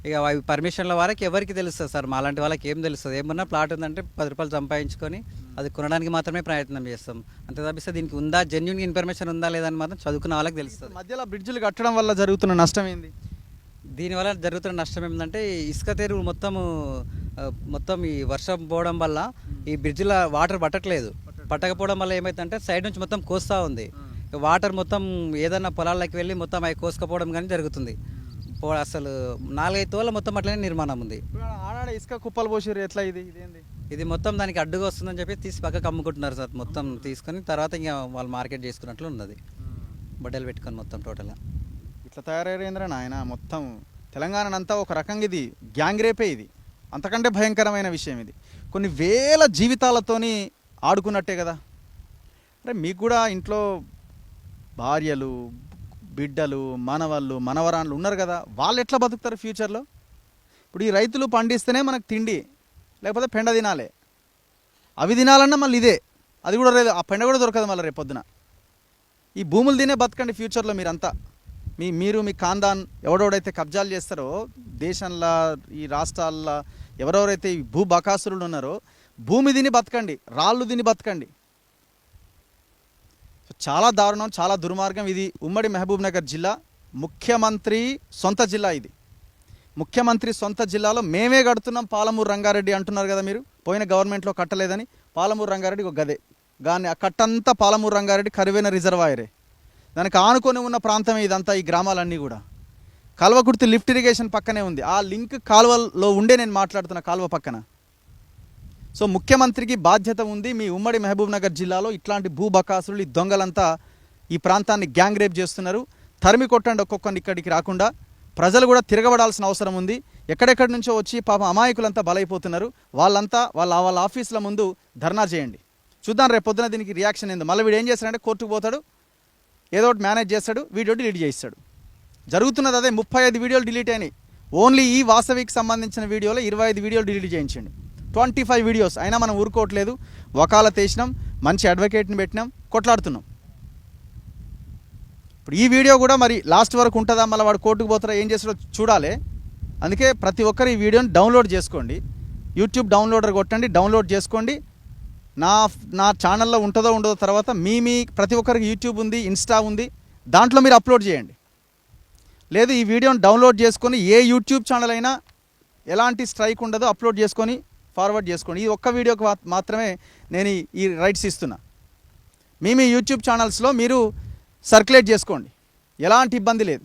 ఇక అవి పర్మిషన్ల వరకు ఎవరికి తెలుస్తుంది సార్, మాలాంటి వాళ్ళకి ఏం తెలుస్తుంది? ఏమన్నా ప్లాట్ ఉందంటే 10 రూపాయలు సంపాదించుకొని అది కొనడానికి మాత్రమే ప్రయత్నం చేస్తాం. అంతే తప్పిస్తే దీనికి ఉందా జెన్యూన్ ఇన్ఫర్మేషన్ ఉందా లేదని మాత్రం చదువుకున్న వాళ్ళకి తెలుస్తుంది. మధ్యలో బ్రిడ్జిలు కట్టడం వల్ల జరుగుతున్న నష్టం ఏంది? దీనివల్ల జరుగుతున్న నష్టం ఏంటంటే ఇసుక తెరువు మొత్తం ఈ వర్షం పోవడం వల్ల ఈ బ్రిడ్జిలో వాటర్ పట్టకపోవడం వల్ల ఏమైందంటే సైడ్ నుంచి మొత్తం కోస్తా ఉంది. వాటర్ మొత్తం ఏదన్నా పొలాల్లోకి వెళ్ళి మొత్తం అవి కోసుకపోవడం కానీ జరుగుతుంది. అసలు 4-5 తోళ్ళ మొత్తం అట్లనే నిర్మాణం ఉంది. ఆడాడ ఇసుక కుప్పలు పోసిర్రు ఎట్లా ఇదేంది? ఇది మొత్తం దానికి అడ్డుగా వస్తుందని చెప్పి తీసి పక్కకు అమ్ముకుంటున్నారు సార్. మొత్తం తీసుకొని తర్వాత ఇంకా వాళ్ళు మార్కెట్ చేసుకున్నట్లు ఉన్నది. బట్టలు పెట్టుకొని మొత్తం టోటల్గా ఇట్లా తయారయ్యేంద్ర నాయన మొత్తం తెలంగాణనంతా ఒక రకంగా ఇది గ్యాంగ్ రేపే. ఇది అంతకంటే భయంకరమైన విషయం. ఇది కొన్ని వేల జీవితాలతోని ఆడుకున్నట్టే కదా. అంటే మీకు కూడా ఇంట్లో భార్యలు, బిడ్డలు, మనవళ్ళు, మనవరాళ్ళు ఉన్నారు కదా, వాళ్ళు ఎట్లా బతుకుతారు ఫ్యూచర్లో? ఇప్పుడు ఈ రైతులు పండిస్తేనే మనకు తిండి, లేకపోతే పెండ తినాలి. అవి తినాలన్నా మళ్ళీ ఇదే, అది కూడా లేదు, ఆ పెండ కూడా దొరకదు మళ్ళీ రేపు పొద్దున. ఈ భూములు తినే బతకండి ఫ్యూచర్లో మీరంతా. మీరు మీ ఖాందాన్ ఎవడెవడైతే కబ్జాలు చేస్తారో దేశంలో, ఈ రాష్ట్రాల్లో ఎవరెవరైతే ఈ భూ బకాసురులు ఉన్నారో భూమి తిని బతకండి, రాళ్ళు తిని బతకండి. చాలా దారుణం, చాలా దుర్మార్గం. ఇది ఉమ్మడి మహబూబ్ నగర్ జిల్లా, ముఖ్యమంత్రి సొంత జిల్లా. ఇది ముఖ్యమంత్రి సొంత జిల్లాలో మేమే కడుతున్నాం పాలమూరు రంగారెడ్డి అంటున్నారు కదా మీరు. పోయిన గవర్నమెంట్లో కట్టలేదని పాలమూరు రంగారెడ్డి ఒక గదే, కానీ ఆ కట్టంతా పాలమూరు రంగారెడ్డి కరువైన రిజర్వాయరే. దానికి ఆనుకొని ఉన్న ప్రాంతమే ఇదంతా, ఈ గ్రామాలన్నీ కూడా. కల్వకుర్తి లిఫ్ట్ ఇరిగేషన్ పక్కనే ఉంది. ఆ లింక్ కాలువలో ఉండే నేను మాట్లాడుతున్న కాలువ పక్కన. సో ముఖ్యమంత్రికి బాధ్యత ఉంది. మీ ఉమ్మడి మహబూబ్ నగర్ జిల్లాలో ఇట్లాంటి భూబకాసులు, ఈ దొంగలంతా ఈ ప్రాంతాన్ని గ్యాంగ్ రేప్ చేస్తున్నారు. తరిమి కొట్టండి ఒక్కొక్కరిని ఇక్కడికి రాకుండా. ప్రజలు కూడా తిరగబడాల్సిన అవసరం ఉంది. ఎక్కడెక్కడి నుంచో వచ్చి పాపం అమాయకులంతా బలైపోతున్నారు. వాళ్ళంతా వాళ్ళ ఆఫీసుల ముందు ధర్నా చేయండి. చూద్దాం రేపు పొద్దున దీనికి రియాక్షన్ ఏందో. మళ్ళీ వీడు ఏం చేస్తాడంటే కోర్టుకు పోతాడు, ఏదో ఒకటి మేనేజ్ చేస్తాడు, వీడియో డిలీట్ చేయిస్తాడు. జరుగుతున్నది అదే. 35 వీడియోలు డిలీట్ అయినాయి. ఓన్లీ ఈ వాసవికి సంబంధించిన వీడియోలో 25 వీడియోలు డిలీట్ చేయించండి. 25 వీడియోస్ అయినా మనం ఊరుకోవట్లేదు. వకాలత్ వేసినాం, మంచి అడ్వకేట్ని పెట్టినాం, కొట్లాడుతున్నాం. ఇప్పుడు ఈ వీడియో కూడా మరి లాస్ట్ వరకు ఉంటుందా, మళ్ళీ వాడు కోర్టుకు పోతారా, ఏం చేస్తాడో చూడాలి. అందుకే ప్రతి ఒక్కరు ఈ వీడియోని డౌన్లోడ్ చేసుకోండి. యూట్యూబ్ డౌన్లోడర్ కొట్టండి, డౌన్లోడ్ చేసుకోండి. నా ఛానల్లో ఉంటుందో ఉండదో తర్వాత మీ ప్రతి ఒక్కరికి యూట్యూబ్ ఉంది, ఇన్స్టా ఉంది, దాంట్లో మీరు అప్లోడ్ చేయండి. లేదు ఈ వీడియోని డౌన్లోడ్ చేసుకొని ఏ యూట్యూబ్ ఛానల్ అయినా ఎలాంటి స్ట్రైక్ ఉండదో అప్లోడ్ చేసుకొని ఫార్వర్డ్ చేసుకోండి. ఈ ఒక్క వీడియోకి మాత్రమే నేను ఈ రైట్స్ ఇస్తున్నా. మీ యూట్యూబ్ ఛానల్స్లో మీరు సర్క్యులేట్ చేసుకోండి, ఎలాంటి ఇబ్బంది లేదు.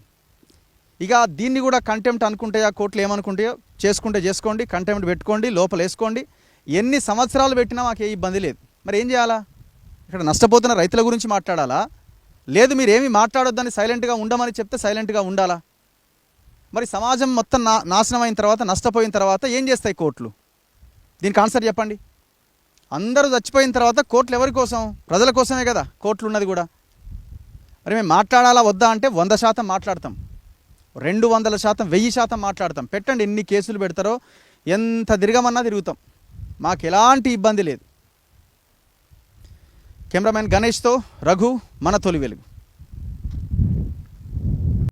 ఇక దీన్ని కూడా కంటెంప్ట్ అనుకుంటాయా కోర్టులు ఏమనుకుంటాయో చేసుకోండి, కంటెంప్ట్ పెట్టుకోండి, లోపల వేసుకోండి. ఎన్ని సంవత్సరాలు పెట్టినా మాకు ఏ ఇబ్బంది లేదు. మరి ఏం చేయాలా? ఇక్కడ నష్టపోతున్న రైతుల గురించి మాట్లాడాలా? లేదు మీరు ఏమి మాట్లాడొద్దని సైలెంట్గా ఉండమని చెప్తే సైలెంట్గా ఉండాలా? మరి సమాజం మొత్తం నాశనం అయిన తర్వాత, నష్టపోయిన తర్వాత ఏం చేస్తాయి కోర్టులు? దీనికి ఆన్సర్ చెప్పండి. అందరూ చచ్చిపోయిన తర్వాత కోర్టులు ఎవరి కోసం? ప్రజల కోసమే కదా కోర్టులు ఉన్నది కూడా. మరి మేము మాట్లాడాలా వద్దా అంటే 100% మాట్లాడతాం, 200%, 1000% మాట్లాడతాం. పెట్టండి, ఎన్ని కేసులు పెడతారో, ఎంత తిరగమన్నా తిరుగుతాం, మాకు ఎలాంటి ఇబ్బంది లేదు. కెమెరామెన్ గణేష్తో రఘు, మన తొలి వెలుగు.